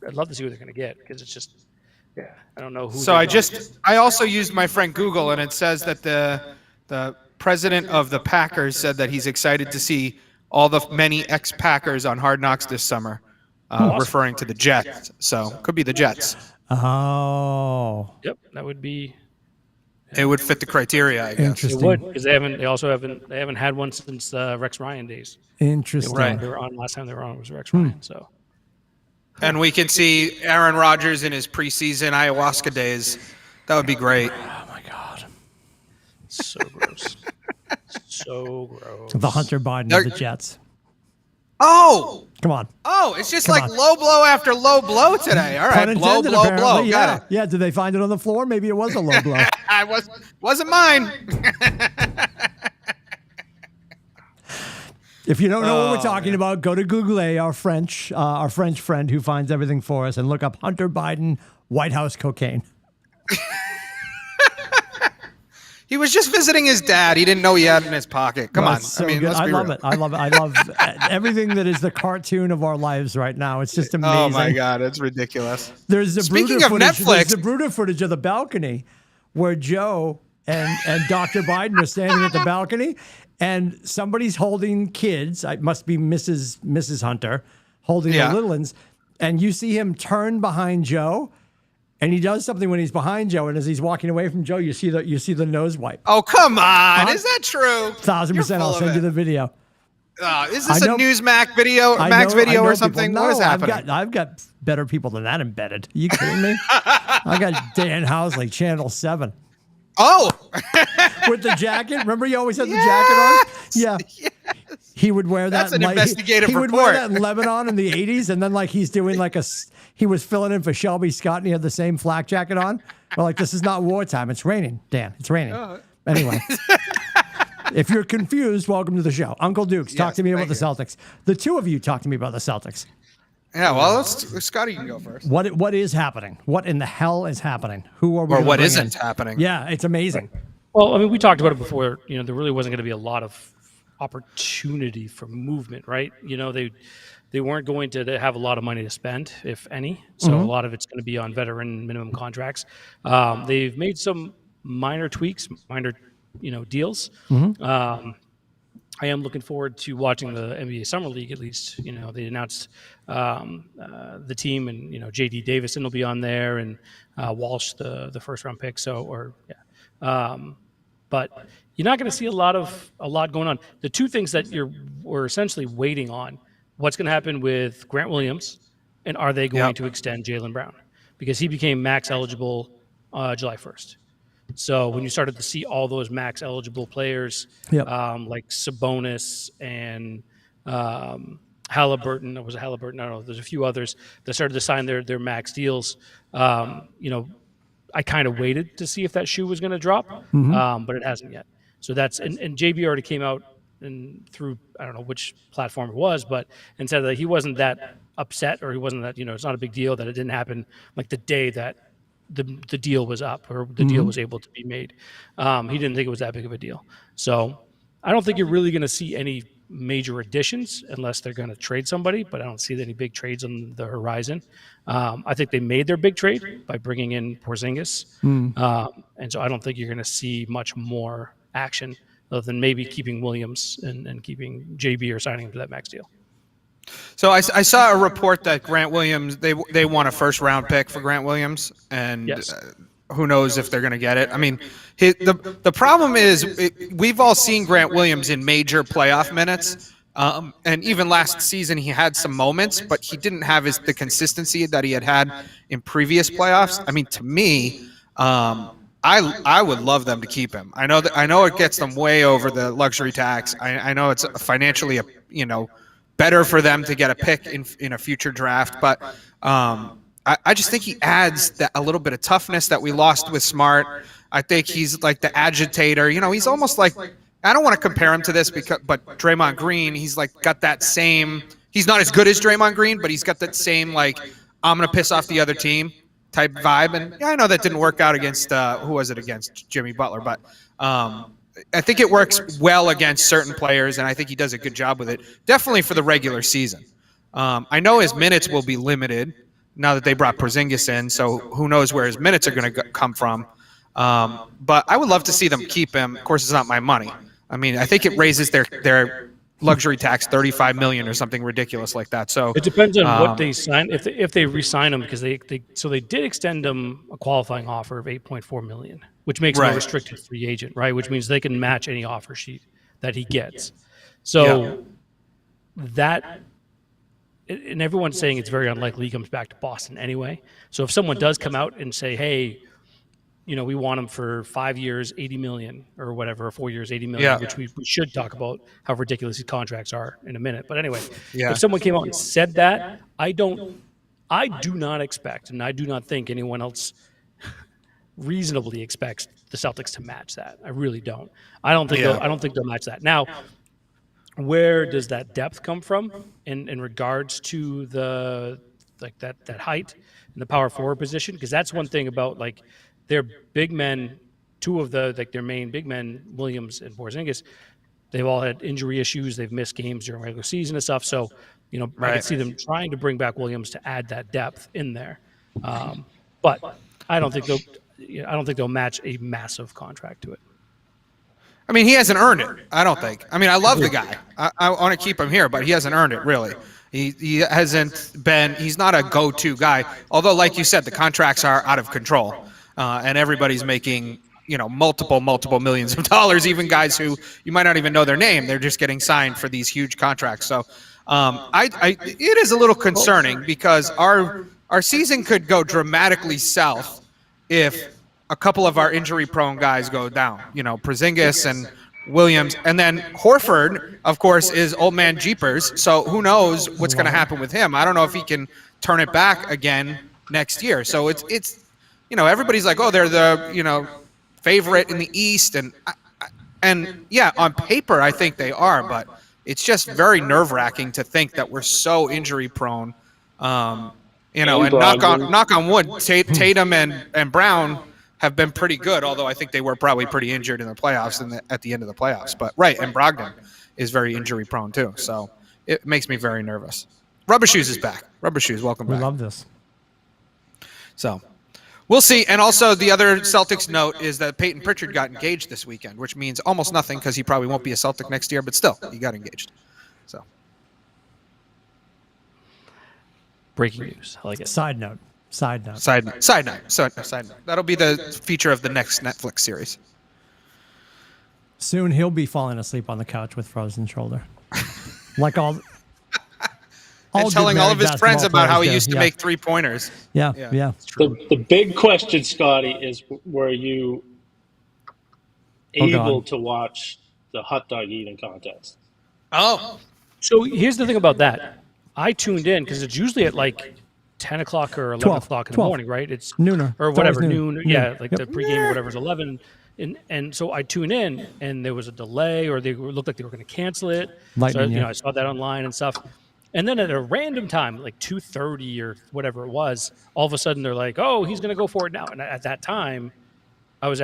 I'd love to see who they're gonna get because it's just. Yeah, I don't know who.
So I also used my friend Google, and it says that the president of the Packers said that he's excited to see all the many ex-Packers on Hard Knocks this summer, referring to the Jets. So could be the Jets.
Oh,
Yep, that would be.
It would fit the criteria, I guess.
It
interesting.
would because they haven't had one since Rex Ryan days.
Interesting.
Right.
They were on last time they were on was Rex Ryan. So
And we can see Aaron Rodgers in his preseason ayahuasca days. That would be great.
Oh my God.
so gross. So gross.
The Hunter Biden of the Jets.
Oh,
Come on.
it's just
Come
like
on.
low blow after low blow today. All
Pun
right, blow,
intended,
blow, blow.
apparently. Yeah.
Got it.
Yeah. Did they find it on the floor? Maybe it was a low blow.
Wasn't mine.
If you don't know what we're talking about, go to Google, our French friend who finds everything for us, and look up Hunter Biden White House cocaine.
He was just visiting his dad. He didn't know he had it in his pocket. Come
Oh,
on.
it's so
I mean,
good.
let's
I
be
love
real.
it. I love it. I love everything that is the cartoon of our lives right now. It's just amazing.
Oh my God, it's ridiculous.
There's the
Speaking
Bruder
of
footage.
Netflix-
There's the Bruder footage of the balcony where Joe and Dr. Biden are standing at the balcony, and somebody's holding kids. It must be Mrs. Hunter holding
Yeah.
the little ones, and you see him turn behind Joe, and he does something when he's behind Joe, and as he's walking away from Joe, you see the nose wipe.
Oh, come on. Is that true?
1,000%. I'll send you the video.
Is this
I know-
a Newsmax video,
I
Max
know- I
video
know
or
people-
something?
No,
What is happening?
I've got better people than that embedded. Are you kidding me? I got Dan Housley, Channel 7.
Oh,
With the jacket. Remember you always had the jacket on? Yeah. He would wear that.
That's an investigative
he would wear
report.
that in Lebanon in the 80s, and then like he's doing like he was filling in for Shelby Scott, and he had the same flak jacket on. We're like, this is not wartime. It's raining, Dan. It's raining. Anyway. If you're confused, welcome to the show. Uncle Dukes, talk
Yes,
to me about
thank
the
you.
Celtics. The two of you talk to me about the Celtics.
yeah. Well, Scotty can go first.
What is happening? What in the hell is happening? Who are we?
Or
gonna
what
bring
isn't
in?
happening?
Yeah, it's amazing.
Well, I mean, we talked about it before. You know, there really wasn't going to be a lot of opportunity for movement, right? You know, they weren't going to have a lot of money to spend, if any. So a lot of it's going to be on veteran minimum contracts. They've made some minor tweaks, minor deals. I am looking forward to watching the NBA Summer League. At least, they announced the team, and JD Davison will be on there, and Walsh, the first round pick. but you're not going to see a lot going on. The two things that we're essentially waiting on: what's going to happen with Grant Williams, and are they going to extend Jaylen Brown, because he became max eligible July 1st. So when you started to see all those max eligible players, like Sabonis and Halliburton, was it Halliburton? I don't know. There's a few others that started to sign their max deals. I kind of waited to see if that shoe was going to drop, but it hasn't yet. So and JB already came out and through, I don't know which platform it was, but and said that he wasn't that upset, or he wasn't that, it's not a big deal that it didn't happen like the day that the deal was up, or the deal was able to be made. He didn't think it was that big of a deal. So I don't think you're really going to see any major additions unless they're going to trade somebody, but I don't see any big trades on the horizon. I think they made their big trade by bringing in Porzingis. And so I don't think you're going to see much more action other than maybe keeping Williams and keeping JB or signing him to that max deal.
So I saw a report that Grant Williams, they want a first round pick for Grant Williams, and who knows if they're going to get it. I mean, the problem is we've all seen Grant Williams in major playoff minutes, and even last season he had some moments, but he didn't have the consistency that he had in previous playoffs. I mean, to me, I would love them to keep him. I know it gets them way over the luxury tax. I know it's financially better for them to get a pick in a future draft, but I just think he adds a little bit of toughness that we lost with Smart. I think he's like the agitator. He's almost like, I don't want to compare him to this but Draymond Green, he's like got that same. He's not as good as Draymond Green, but he's got that same like, I'm gonna piss off the other team type vibe. And I know that didn't work out against who was it against Jimmy Butler, but I think it works well against certain players, and I think he does a good job with it. Definitely for the regular season. I know his minutes will be limited now that they brought Porzingis in, so who knows where his minutes are going to come from. But I would love to see them keep him. Of course, it's not my money. I mean, I think it raises their luxury tax $35 million or something ridiculous like that. So
it depends on what they sign. If they re-sign him, because they did extend him a qualifying offer of $8.4 million, which makes him a restricted free agent, right? Which means they can match any offer sheet that he gets. So that, and everyone's saying it's very unlikely he comes back to Boston anyway. So if someone does come out and say, hey, we want him for 5 years, $80 million, or whatever, or 4 years, $80 million, which we should talk about how ridiculous these contracts are in a minute. But anyway, if someone came out and said that, I do not expect, and I do not think anyone else reasonably expects the Celtics to match that. I really don't. I don't think they'll match that. Now, where does that depth come from in regards to the that height and the power forward position? Because that's one thing about their big men, two of their main big men, Williams and Porzingis, they've all had injury issues. They've missed games during regular season and stuff. So, I can see them trying to bring back Williams to add that depth in there. But I don't think they'll match a massive contract to it.
I mean, he hasn't earned it, I don't think. I mean, I love the guy. I want to keep him here, but he hasn't earned it, really. He hasn't been – he's not a go-to guy. Although, like you said, the contracts are out of control. And everybody's making, multiple millions of dollars, even guys who you might not even know their name. They're just getting signed for these huge contracts. So it is a little concerning because our season could go dramatically south if a couple of our injury-prone guys go down. Porzingis and Williams. And then Horford, of course, is old man Jeepers. So who knows what's going to happen with him. I don't know if he can turn it back again next year. So it's everybody's like, oh, they're the, favorite in the East. And yeah, on paper, I think they are, but it's just very nerve wracking to think that we're so injury prone. And knock on wood, Tatum and Brown have been pretty good, although I think they were probably pretty injured in the playoffs and at the end of the playoffs. But and Brogdon is very injury prone too. So it makes me very nervous. Rubber Shoes is back. Rubber Shoes, welcome back.
We love this.
So we'll see. And also the other Celtics note is that Peyton Pritchard got engaged this weekend, which means almost nothing because he probably won't be a Celtic next year, but still, he got engaged. So
breaking news. I like it.
Side note.
Side note. That'll be the feature of the next Netflix series.
Soon he'll be falling asleep on the couch with frozen shoulder, like all.
And telling all of his friends about how he used to make 3-pointers.
Yeah.
The big question, Scotty, is were you able to watch the hot dog eating contest?
Oh.
So here's the thing about that. I tuned in because it's usually at like 10 o'clock or 11 o'clock in the morning, right? It's
nooner.
Or whatever,
noon.
Yeah, like the pregame or whatever is 11. And so I tune in, and there was a delay, or they looked like they were going to cancel it.
Lightning,
so I saw that online and stuff. And then at a random time, like 2:30 or whatever it was, all of a sudden they're like, "Oh, he's going to go for it now." And at that time, I think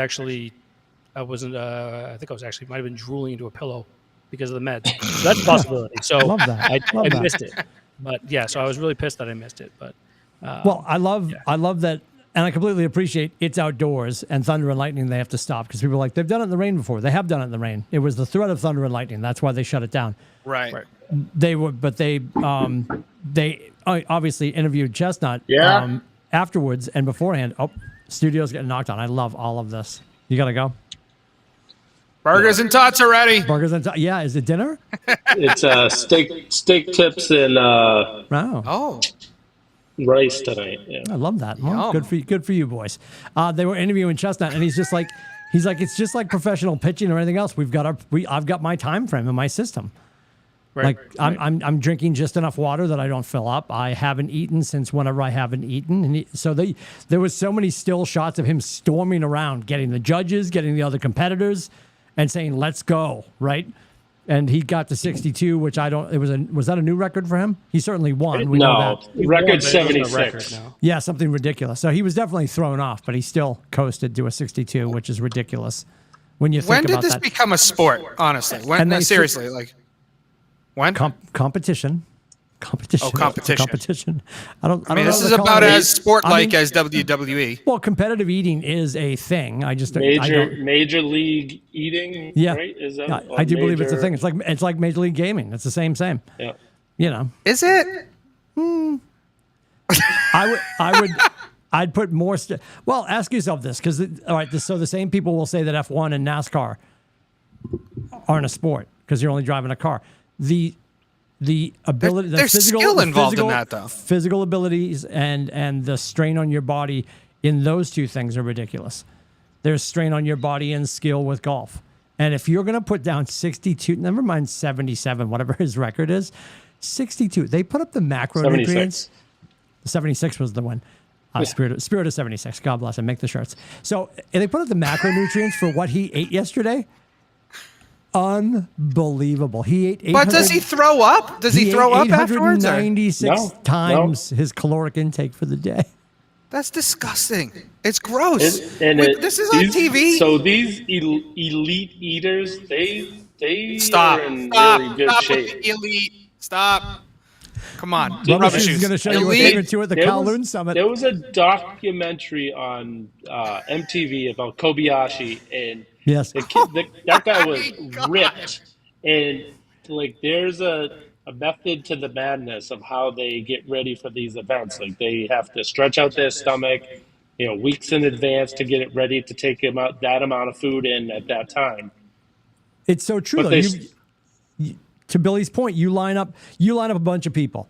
I might have been drooling into a pillow because of the meds. So that's a possibility. So
Love that.
I missed it. But yeah, so I was really pissed that I missed it. But
well, I love that, and I completely appreciate it's outdoors and thunder and lightning. They have to stop because people are like, they've done it in the rain before. They have done it in the rain. It was the threat of thunder and lightning. That's why they shut it down.
Right.
They obviously interviewed Chestnut afterwards and beforehand. Oh, studio's getting knocked on. I love all of this. You gotta go.
Burgers and tots are ready.
Burgers and yeah. Is it dinner?
It's steak tips and
Oh.
rice tonight. Yeah.
I love that. Well, good for you boys. They were interviewing Chestnut, and he's like, it's just like professional pitching or anything else. I've got my time frame in my system.
right,
I'm drinking just enough water that I don't fill up. I haven't eaten since whenever I haven't eaten, and so there was so many still shots of him storming around, getting the judges, getting the other competitors, and saying, "Let's go!" Right. And he got to 62, which was that a new record for him? He certainly won. We know that.
Record 76.
Yeah, something ridiculous. So he was definitely thrown off, but he still coasted to a 62, which is ridiculous. When you think
When did
about
this
that.
become a sport, honestly? Seriously, like, when?
Competition.
Oh, competition.
I don't
I mean,
know
this
what
is
to call
about
it.
as sport-like as WWE.
Well, competitive eating is a thing. I just
Major league eating.
Yeah,
Right? Is that
I do believe it's a thing. It's like Major League Gaming. It's the same.
Yeah.
You know,
Is it?
I'd put more. Well, ask yourself this, because so the same people will say that F1 and NASCAR aren't a sport because you're only driving a car. The ability,
There's skill involved in that, though.
Physical abilities and the strain on your body in those two things are ridiculous. There's strain on your body and skill with golf. And if you're going to put down 62, never mind 77, whatever his record is, 62. They put up the macronutrients. 76 was the one. Spirit of 76. God bless him. Make the shirts. So they put up the macronutrients for what he ate yesterday. Unbelievable. He ate 800.
But does he throw up? Does he throw up afterwards?
896 times his caloric intake for the day.
That's disgusting. It's gross.
This
is on TV.
So these elite eaters, they
Stop.
are in
Stop.
really good
Stop
shape.
with the elite. Stop. Come on.
Rubber
Shoes.
is going to show you what they were to at the Kowloon Summit.
There was a documentary on MTV about Kobayashi, and
yes,
that guy was ripped. And like, there's a method to the madness of how they get ready for these events. Like, they have to stretch out their stomach, weeks in advance to get it ready to take that amount of food in at that time.
It's so true. Though. To Billy's point, you line up a bunch of people,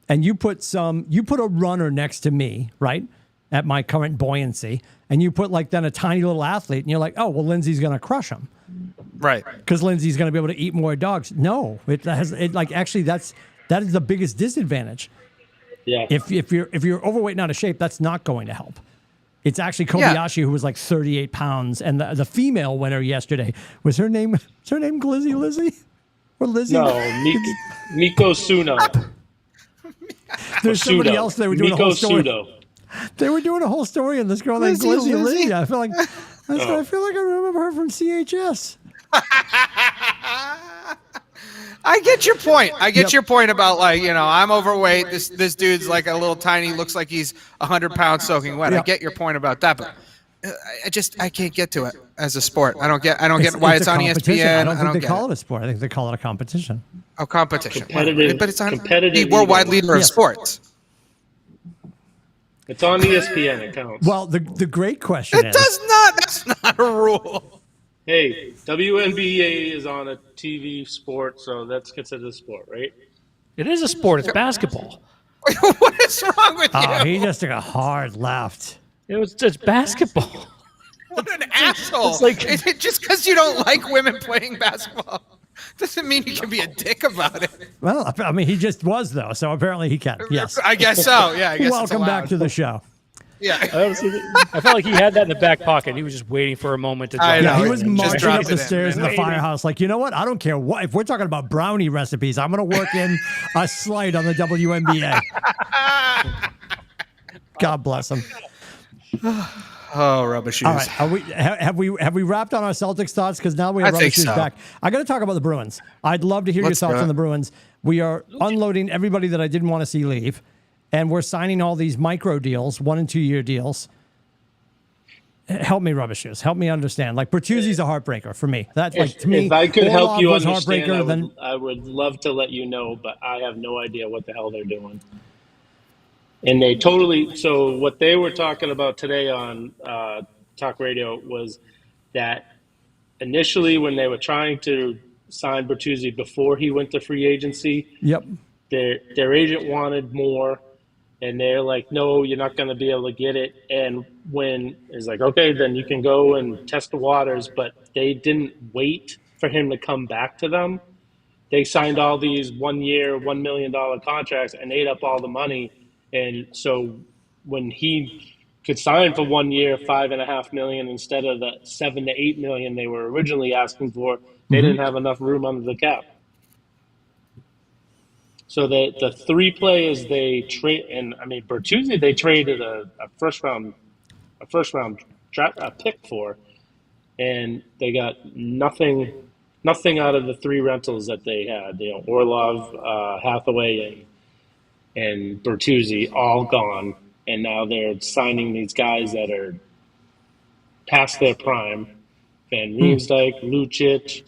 and you put a runner next to me, right, at my current buoyancy, and you put then a tiny little athlete, and you're like, oh, well, Lindsay's going to crush him,
right?
Because Lindsay's going to be able to eat more dogs. No, actually that is the biggest disadvantage.
Yeah.
If you're overweight and out of shape, that's not going to help. It's actually Kobayashi who was like 38 pounds, and the female winner yesterday was her name Glizzy Lizzie. Or Lizzie?
No, Miko Suno.
There's somebody else they were doing
Miko
a whole story.
Sudo.
They were doing a whole story on this girl named Glizzy Lizzie. I feel like I remember her from CHS.
I get your point. I get your point about I'm overweight. This dude's like a little tiny, looks like he's 100 pounds soaking wet.
Yep.
I get your point about that, but I can't get to it as a sport. I don't get why it's on ESPN.
I don't think they call it a sport. I think they call it a competition.
Oh, competition.
Competitive,
but it's on
competitive
the worldwide leader of sports.
It's on ESPN. It counts.
Well, the great question is...
That's not a rule.
Hey, WNBA is on a TV sport, so that's considered a sport, right?
It is a sport. It's basketball.
What is wrong with
Oh,
you?
he just took a hard left.
It's basketball.
What an asshole!
It's like-
Is it just because you don't like women playing basketball doesn't mean you can be a dick about it.
Well, I mean, he just was, though, so apparently he can. Yes.
I guess so. Yeah. I guess it's
Welcome back
allowed.
to the show.
Yeah.
I felt like he had that in the back pocket. He was just waiting for a moment to.
I
drop
know.
Yeah,
it.
he was
Just
marching
dropped
up the
it in,
stairs in the
man.
firehouse like, you know what? I don't care what. If we're talking about brownie recipes, I'm going to work in a slight on the WNBA. God bless him.
Oh, rubber shoes.
All right, have we wrapped on our Celtics thoughts? Because now we have
I
rubber
think
shoes
so.
back. I got to talk about the Bruins. I'd love to hear
Let's
your
do
thoughts
it.
on the Bruins. We are unloading everybody that I didn't want to see leave, and we're signing all these micro deals, 1 and 2 year deals. Help me, rubber shoes. Help me understand. Like Bertuzzi's a heartbreaker for me. That's like to me.
If I could help
Orlov
you
was
understand,
heartbreaker,
I would love to let you know, but I have no idea what the hell they're doing. And they totally. So what they were talking about today on talk radio was that initially when they were trying to sign Bertuzzi before he went to free agency,
Yep.
their agent wanted more, and they're like, no, you're not going to be able to get it. And when it's like, okay, then you can go and test the waters, but they didn't wait for him to come back to them. They signed all these 1 year, $1 million contracts and ate up all the money. And so when he could sign for 1 year, $5.5 million instead of the 7 to 8 million they were originally asking for, they didn't have enough room under the cap. So the three players they trade, and I mean Bertuzzi, they traded a first round pick for, and they got nothing out of the three rentals that they had. You know, Orlov, Hathaway, and Bertuzzi all gone, and now they're signing these guys that are past their prime: Van Riemsdyk, Lucic,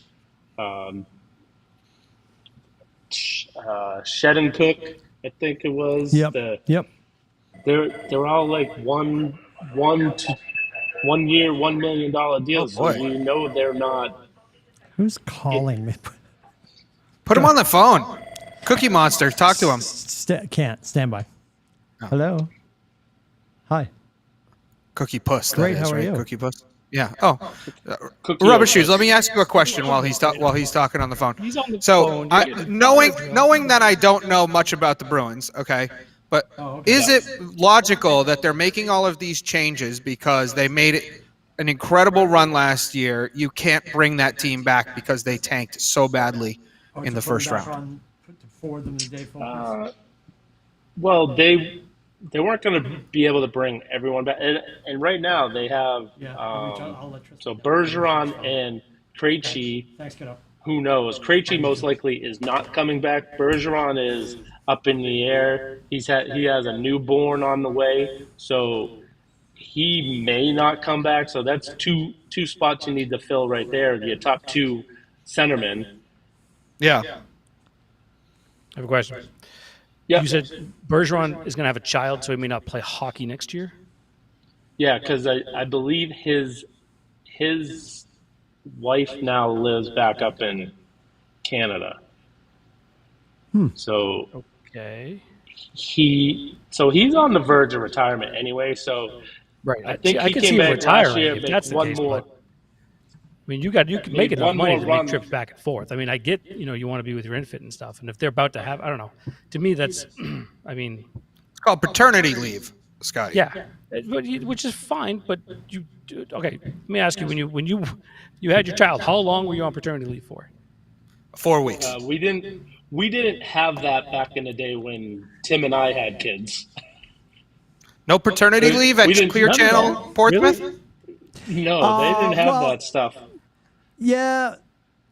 Shettencook, I think it was.
Yep. Yep.
They're all like one year, $1 million deals.
Oh, boy.
So we know they're not.
Who's calling me?
Put him on the phone. Cookie Monster. Talk to him.
Can't stand by. Hello. Hi.
Cookie Puss. that
Great,
is,
how are
right?
you?
Cookie Puss. Yeah. Oh,
Cookie
rubber
Oats.
shoes. Let me ask you a question while he's talking on the phone.
He's on the
So,
phone.
knowing that I don't know much about the Bruins, okay, but is it logical that they're making all of these changes because they made it an incredible run last year? You can't bring that team back because they tanked so badly in the first round.
Well, they weren't going to be able to bring everyone back, and right now they have so Bergeron and Krejci. Who knows? Krejci most likely is not coming back. Bergeron is up in the air. He has a newborn on the way, so he may not come back. So that's two spots you need to fill right there. Your top two centermen.
Yeah.
I have a question.
Yeah,
You said Bergeron is going to have a child, so he may not play hockey next year.
yeah, because I believe his wife now lives back up in Canada. So
Okay.
he's on the verge of retirement anyway. So
Right.
I think
I
he
could
came
see him
back last
retiring
year,
if
make
that's the
one
case.
more.
But, I mean, you can make enough
one
money
more
to
run.
make trips back and forth. I mean, I get, you want to be with your infant and stuff. And if they're about to have, I don't know. To me, that's, I mean,
It's called paternity leave, Scotty.
yeah, which is fine. But okay. Let me ask you: when you had your child, how long were you on paternity leave for?
4 weeks.
We didn't have that back in the day when Tim and I had kids.
No paternity
we-
leave at
we didn't-
Clear
no, no,
Channel,
no.
Portsmouth?
Really?
No, they didn't have
well-
that stuff.
Yeah.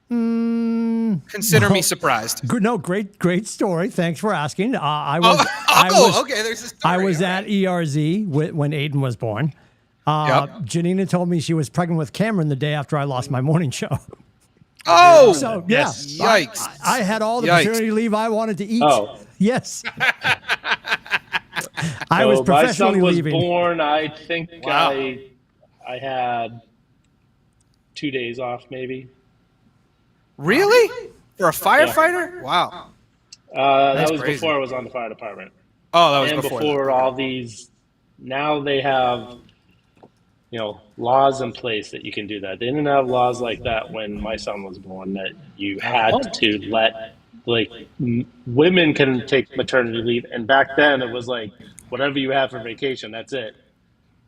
Consider me surprised.
Good. No, great story. Thanks for asking. I was
Okay. There's a story.
I was
All
at
right.
ERZ when Aiden was born.
Yep.
Janina told me she was pregnant with Cameron the day after I lost my morning show.
Oh,
So yeah,
Yikes.
I had all the
Yikes.
paternity leave I wanted to eat.
Oh.
Yes. I was
So my son
professionally
was
leaving.
born. I think
Wow.
I had 2 days off, maybe.
Really? For a firefighter? Wow.
That was
crazy.
before I was on the fire department.
Oh, that was
And
before that.
all these, now they have, laws in place that you can do that. They didn't have laws like that when my son was born, that you had to let, women can take maternity leave. And back then it was like, whatever you have for vacation, that's it.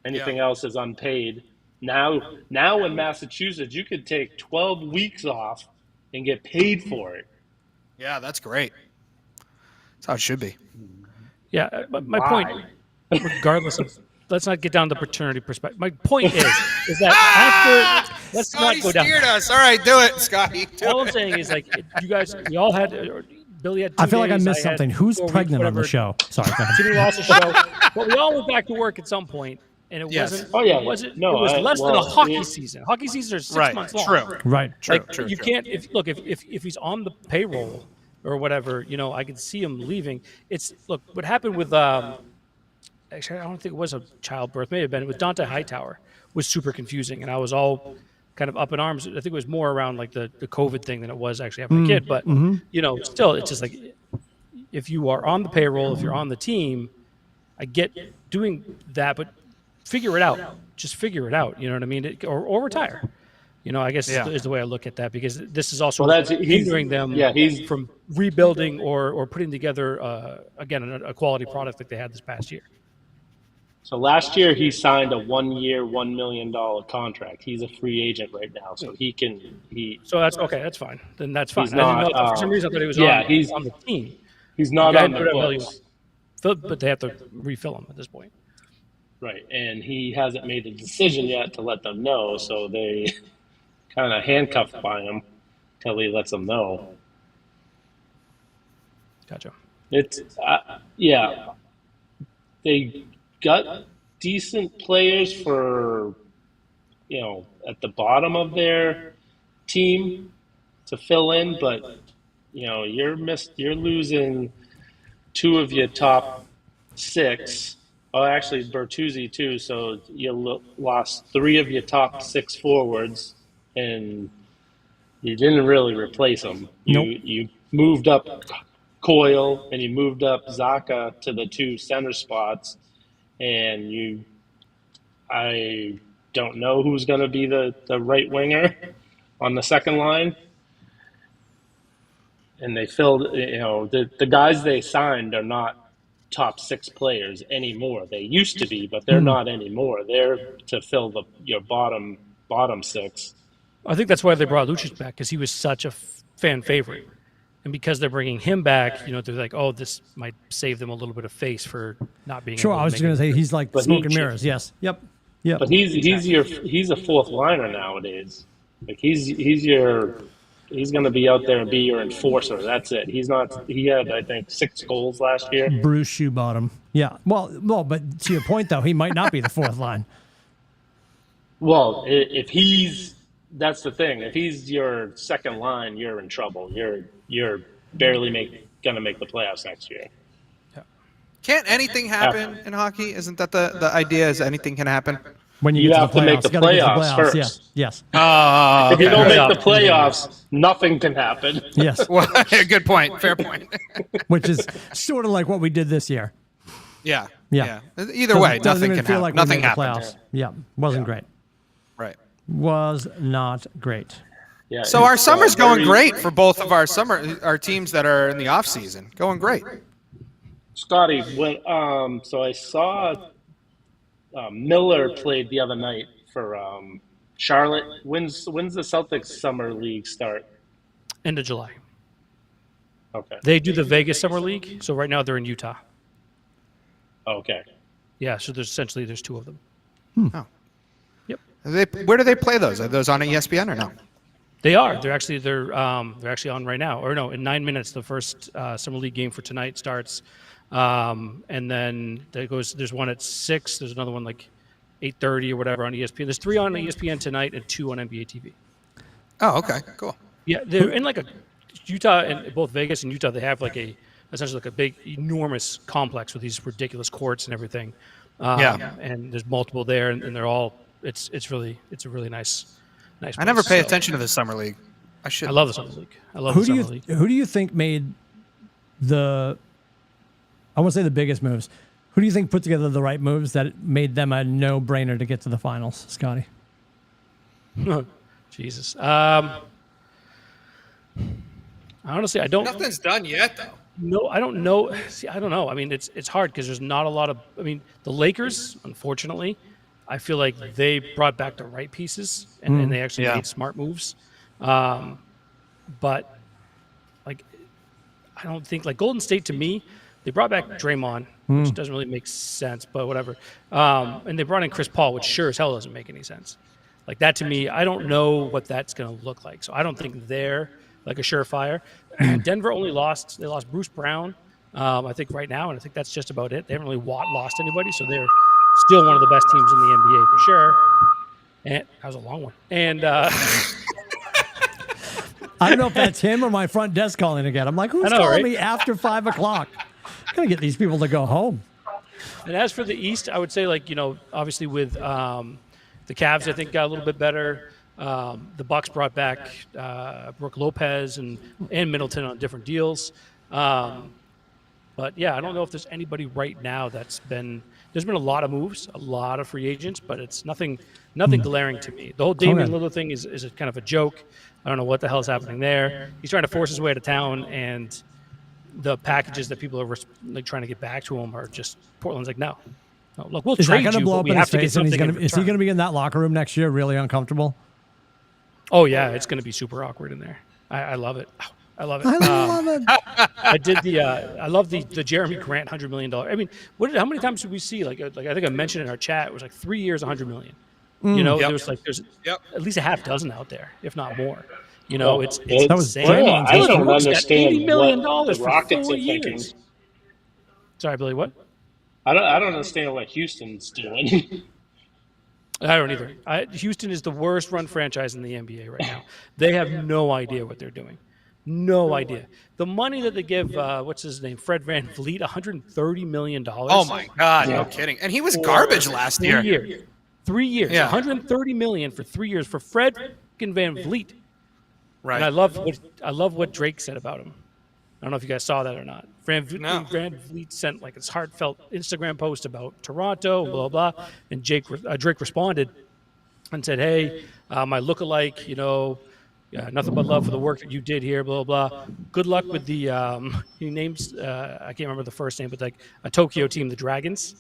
Anything else is unpaid. Now in Massachusetts, you could take 12 weeks off and get paid for it.
Yeah, that's great. That's how it should be.
Yeah, but my point, regardless of, let's not get down the paternity perspective. My point is that after, let's
Scotty
not go down.
steered us. All right, do it, Scotty.
All I'm saying is, you guys, we all had, Billy had 2
I feel like I
days,
missed
had
something. Who's
4 weeks,
pregnant on the
whatever.
show? Sorry. Go ahead.
Timmy lost the show, but we all went back to work at some point, and it wasn't.
Oh, yeah.
It wasn't.
No,
it was less than a
well,
hockey
it-
season. Hockey seasons are 6
Right,
months long.
true.
Right.
You can't. If he's on the payroll or whatever, I could see him leaving. What happened with actually, I don't think it was a childbirth. May have been. It was Dante Hightower. Was super confusing, and I was all kind of up in arms. I think it was more around like the COVID thing than it was actually having a kid. But still, it's just like, if you are on the payroll, if you're on the team, I get doing that, but figure it out. Just figure it out. You know what I mean? Or retire. I guess is the way I look at that, because this is also hindering them from rebuilding or putting together, again, a quality product like they had this past year.
So last year he signed a 1-year, $1 million contract. He's a free agent right now, so he can.
So that's okay. That's fine. Then that's fine.
He's
I didn't
not,
know, for some reason I thought he was
he's
on the team.
He's not
Okay,
on the
whatever you
books.
But they have to refill him at this point.
Right, and he hasn't made a decision yet to let them know, so they kind of handcuffed by him till he lets them know.
Gotcha.
It's they got decent players for at the bottom of their team to fill in, but you're losing 2 of your top 6. Oh, actually Bertuzzi too. So you lost 3 of your top 6 forwards, and you didn't really replace them. You moved up Coyle and you moved up Zaka to the 2 center spots, and I don't know who's going to be the right winger on the second line. And they filled, the guys they signed are not top 6 players anymore. They used to be, but they're not anymore. They're to fill your bottom 6.
I think that's why they brought Lucic back, because he was such a fan favorite. And because they're bringing him back, they're like, oh, this might save them a little bit of face for not being.
Sure,
able to
I was
make
just going to
it.
say he's like smoke and mirrors. Yes. Yep.
But he's a 4th liner nowadays. Like he's going to be out there and be your enforcer. That's it. He had, I think, 6 goals last year.
Bruce Shoebottom. Yeah. Well, but to your point though, he might not be the 4th line.
Well, that's the thing. If he's your second line, you're in trouble. You're barely going to make the playoffs next year.
Can't anything happen in hockey? Isn't that the idea? Is anything can happen?
When
You
get
have to make the
You gotta get to
playoffs first.
Yeah. Yes.
If you don't make the playoffs, nothing can happen.
Yes.
Well, good point. Fair point.
Which is sort of like what we did this year.
Yeah.
Yeah.
Either way,
Doesn't
nothing
even
can
feel
happen.
like we
Nothing
made the
happened.
playoffs. Yeah. Wasn't great.
Right.
Was not great.
Yeah,
So our summer's going
very-
great for both of our teams that are in the off season. Going great.
Scotty, so I saw Miller played the other night for Charlotte. When's the Celtics summer league start?
End of July.
Okay.
They do the Vegas Summer League, so right now they're in Utah.
Okay.
Yeah, so there's 2 of them.
Oh.
Yep.
Where do they play those? Are those on ESPN or no?
They are. They're actually on right now. Or no, in 9 minutes, the first Summer League game for tonight starts. And then there's one at 6. There's another one like 8:30 or whatever on ESPN. There's 3 on ESPN tonight and 2 on NBA TV.
Oh, okay, cool.
Yeah, they're in like a Utah, and both Vegas and Utah, they have like essentially like a big, enormous complex with these ridiculous courts and everything.
Yeah.
And there's multiple there, and they're all. It's a really nice nice.
I never
place.
pay
So,
attention to the summer league. I should.
I love the summer league. I love
Who
the
do
summer
you
league.
who do you think made the? I won't say the biggest moves. Who do you think put together the right moves that made them a no-brainer to get to the finals, Scotty?
Jesus. Honestly, I don't.
Nothing's done yet, though.
No, I don't know. See, I don't know. I mean, it's hard because there's not a lot of. I mean, the Lakers, unfortunately, I feel like they brought back the right pieces and they actually made smart moves. But like, I don't think like Golden State to me, they brought back Draymond, which doesn't really make sense, but whatever. And they brought in Chris Paul, which sure as hell doesn't make any sense. Like that to me, I don't know what that's going to look like. So I don't think they're like a surefire. Denver only lost. They lost Bruce Brown, I think right now, and I think that's just about it. They haven't really lost anybody, so they're still one of the best teams in the NBA for sure. And that was a long one. And
I don't know if that's him or my front desk calling again. I'm like, who's calling me after 5 o'clock? I'm gonna get these people to go home.
And as for the East, I would say like obviously with the Cavs, I think got a little bit better. The Bucks brought back Brooke Lopez and Middleton on different deals. But yeah, I don't know if there's anybody right now that's been. There's been a lot of moves, a lot of free agents, but it's nothing glaring to me. The whole Damian Lillard thing is a kind of a joke. I don't know what the hell is happening there. He's trying to force his way out of town, and the packages that people are like trying to get back to him are just Portland's like no. Look, we'll
Is that
trade
going to
you,
blow
but
up
we
in
have
his
to get
face? And
something.
is he going to be in that locker room next year, really uncomfortable?
Oh yeah, it's going to be super awkward in there. I love it. I love it.
I love it.
I did the. I love the Jeremy Grant $100 million. I mean, how many times did we see? Like I think I mentioned in our chat, it was like 3 years, $100 million. There's at least a half dozen out there, if not more. It's
that was
insane.
I don't understand
$80 million
what the
for
Rockets
4
are thinking.
years. Sorry, Billy. What?
I don't understand what Houston's doing.
I don't either. Houston is the worst run franchise in the NBA right now. They have no idea what they're doing. No idea. The money that they give, what's his name, Fred Van Vliet, $130 million.
Oh my God, no kidding. And he was garbage last year.
3 years.
Yeah.
$130 million for 3 years for Fred Van Vliet.
Right.
And I love what Drake said about him. I don't know if you guys saw that or not. Van Vliet sent like his heartfelt Instagram post about Toronto, blah blah, and Drake responded and said, "Hey, my lookalike, nothing but love for the work that you did here, blah blah. Good luck with the he names I can't remember the first name, but like a Tokyo team, the Dragons."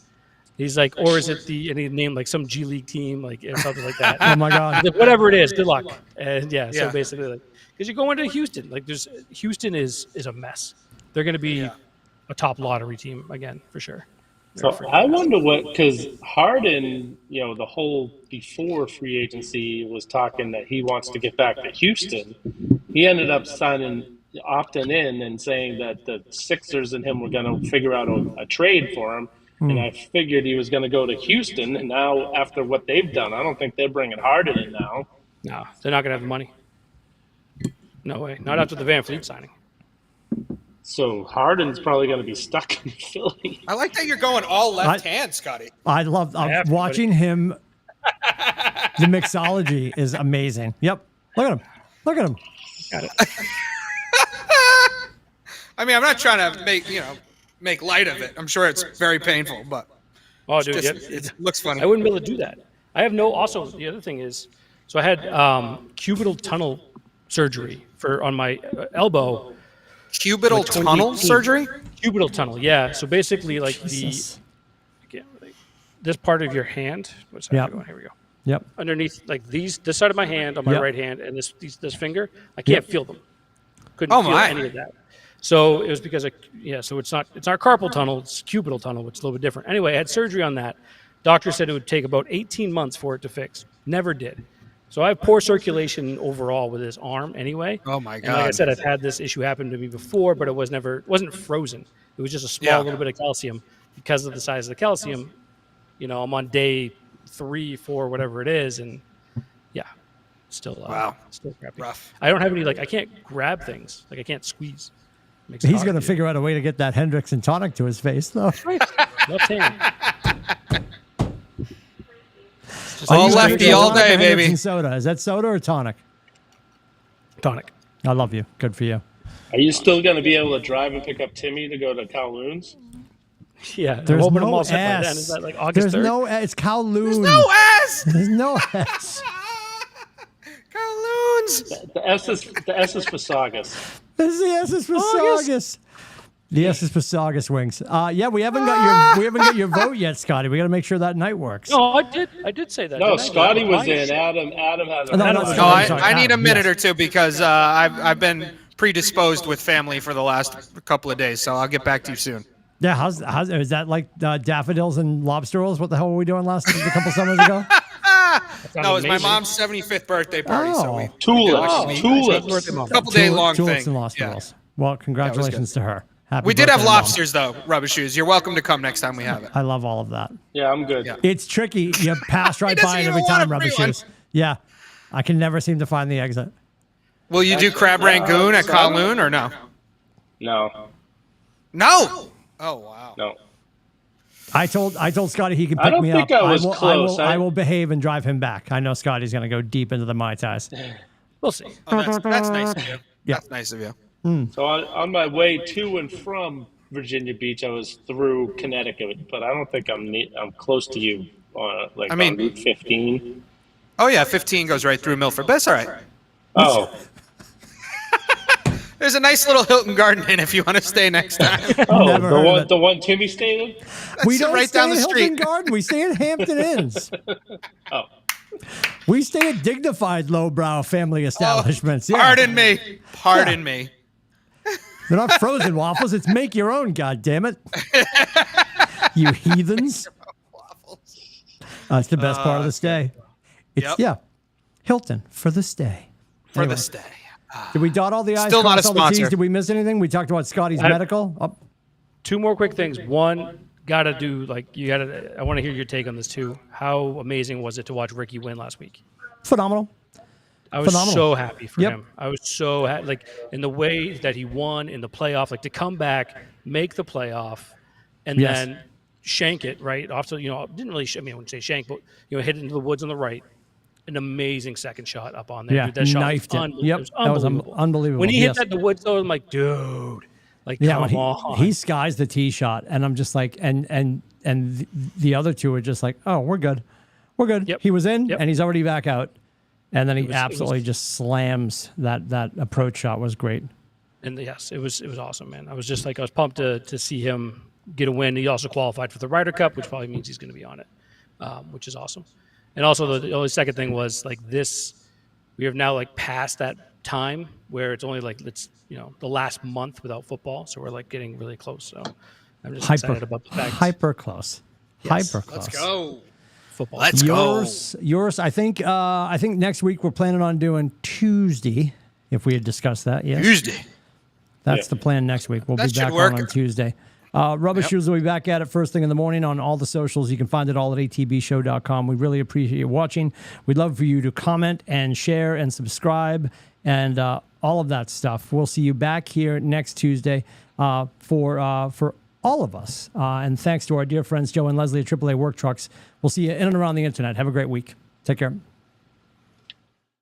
He's like, or is it and he named like some G League team, like something like that.
Oh my God.
Like, whatever it is, good luck. And so basically, like, because you're going to Houston, like Houston is a mess. They're going to be a top lottery team again for sure.
So I wonder because Harden, the whole before free agency was talking that he wants to get back to Houston. He ended up opting in and saying that the Sixers and him were going to figure out a trade for him. And I figured he was going to go to Houston. And now after what they've done, I don't think they're bringing Harden in now.
No, they're not going to have the money. No way. Not after the Van Fleet signing.
So Harden's probably going to be stuck in Philly.
I like that you're going all left hand, Scotty.
I love watching him. The mixology is amazing. Yep. Look at him.
Got it.
I mean, I'm not trying to make light of it. I'm sure it's very painful, but
Oh, dude,
it looks funny.
I wouldn't be able to do that. I have also, the other thing is, so I had cubital tunnel surgery on my elbow.
Cubital tunnel surgery?
Cubital tunnel, yeah. So basically, like this part of your hand. What's that going? Here we go.
Yep.
Underneath, like this side of my hand on my right hand, and this finger, I can't feel them. Couldn't feel any of that. So it was because so it's not carpal tunnel, it's cubital tunnel, which is a little bit different. Anyway, I had surgery on that. Doctor said it would take about 18 months for it to fix. Never did. So I have poor circulation overall with this arm anyway.
Oh my God.
And like I said, I've had this issue happen to me before, but it wasn't frozen. It was just a small little bit of calcium. Because of the size of the calcium, I'm on day 3, 4, whatever it is, and still crappy.
Rough.
I don't have any I can't grab things. I can't squeeze.
He's going to figure out a way to get that Hendrix and tonic to his face, though.
Left hand.
All
you
lefty
drink
all
tonic
day,
or Henderson
baby.
Soda. Is that soda or tonic?
Tonic.
I love you. Good for you.
Are you still going to be able to drive and pick up Timmy to go to Kowloon's?
Yeah, I'm
There's
hoping I'm
no
all set by then.
S.
Is that like August
There's
3rd?
no S. It's Kowloon.
No S.
There's no S.
Kowloons.
The S is for Saugus.
This is the S is for Saugus. The S is for Saugus wings. Yeah, we haven't got your vote yet, Scotty. We got to make sure that night works.
No, I did say that.
No,
didn't I?
Scotty was
Mine-
in. Adam has a
No,
No,
sorry.
I need a minute
Yes.
or two because I've been predisposed with family for the last couple of days, so I'll get back to you soon.
Yeah, how's is that like daffodils and lobster rolls? What the hell were we doing a couple summers ago?
No, it's my
amazing.
mom's 75th birthday party, so we
Tulips. Tulips.
a couple day long
Tulips
thing.
and lobster
Yeah.
rolls. Well, congratulations to her. Happy
We did have
birthday, Mom.
lobsters though, Rubber Shoes. You're welcome to come next time we have it.
I love all of that.
Yeah, I'm good.
Yeah.
It's tricky. You pass right
doesn't
by it
even
every
want
time,
a
Rubber
free one.
Shoes. Yeah, I can never seem to find the exit.
Will you do crab rangoon at Kowloon or no?
No.
No. Oh wow.
No.
I told Scotty he can
I
pick
don't
me
think
up.
I was close.
I will behave and drive him back. I know Scotty's going to go deep into the Mai Tais.
We'll see.
Oh, that's nice of you.
Yeah.
That's nice of you.
So on my way to and from Virginia Beach, I was through Connecticut, but I don't think I'm close to you on on Route 15.
Oh yeah, 15 goes right through Milford. But that's all right.
Oh.
There's a nice little Hilton Garden Inn if you want to stay next time.
Oh,
Never heard of it.
the one Timmy stayed in?
We
That's
don't
right
stay
down
in
the
Hilton
street.
Garden. We stay in Hampton Inns.
Oh.
We stay at dignified, lowbrow family establishments. Yeah.
Pardon me. Pardon me.
They're not frozen waffles. It's make your own, goddammit. You heathens. It's the best part of the stay. It's,
Yep.
yeah. Hilton for the stay.
For
Anyway.
the stay.
Did we dot all the I's,
Still not
cross
a
all the T's?
sponsor.
Did we miss anything? We talked about Scotty's medical. Oh,
Two more quick things. One, gotta do I want to hear your take on this too. How amazing was it to watch Ricky win last week?
phenomenal.
I was
Phenomenal.
so happy for
Yep.
him. I was so in the way that he won in the playoff, to come back, make the playoff, and
Yes.
then shank it right off. So didn't really. I wouldn't say shank, but hit it into the woods on the right. An amazing second shot up on there.
Yeah,
Dude, that shot
knifed it.
was
Yep,
was
that was
unbelievable.
unbelievable.
When he
Yes.
hit that in the woods, though, I'm like, dude,
Yeah,
come
when
on.
he skies the tee shot, and I'm just like, and the other two are just like, oh, we're good.
Yep.
He was in,
Yep.
and he's already back out, and then he
It was-
absolutely just slams that approach shot. Was great.
And yes, it was awesome, man. I was pumped to see him get a win. He also qualified for the Ryder Cup, which probably means he's going to be on it, which is awesome. And also the only second thing was this, we have now passed that time where it's only the last month without football. So we're getting really close. So I'm just excited about the fact
Hyper close.
Yes.
Hyper close.
Let's go.
football.
Let's go.
Yours. I think next week we're planning on doing Tuesday. If we had discussed that, yes.
Tuesday.
That's the plan next week. We'll
That
be
should
back
work.
on Tuesday. Rubber Shoes will be back at it first thing in the morning on all the socials. You can find it all at atbshow.com. We really appreciate you watching. We'd love for you to comment and share and subscribe and all of that stuff. We'll see you back here next Tuesday for all of us. And thanks to our dear friends Joe and Leslie at AAA Work Trucks. We'll see you in and around the internet. Have a great week. Take care.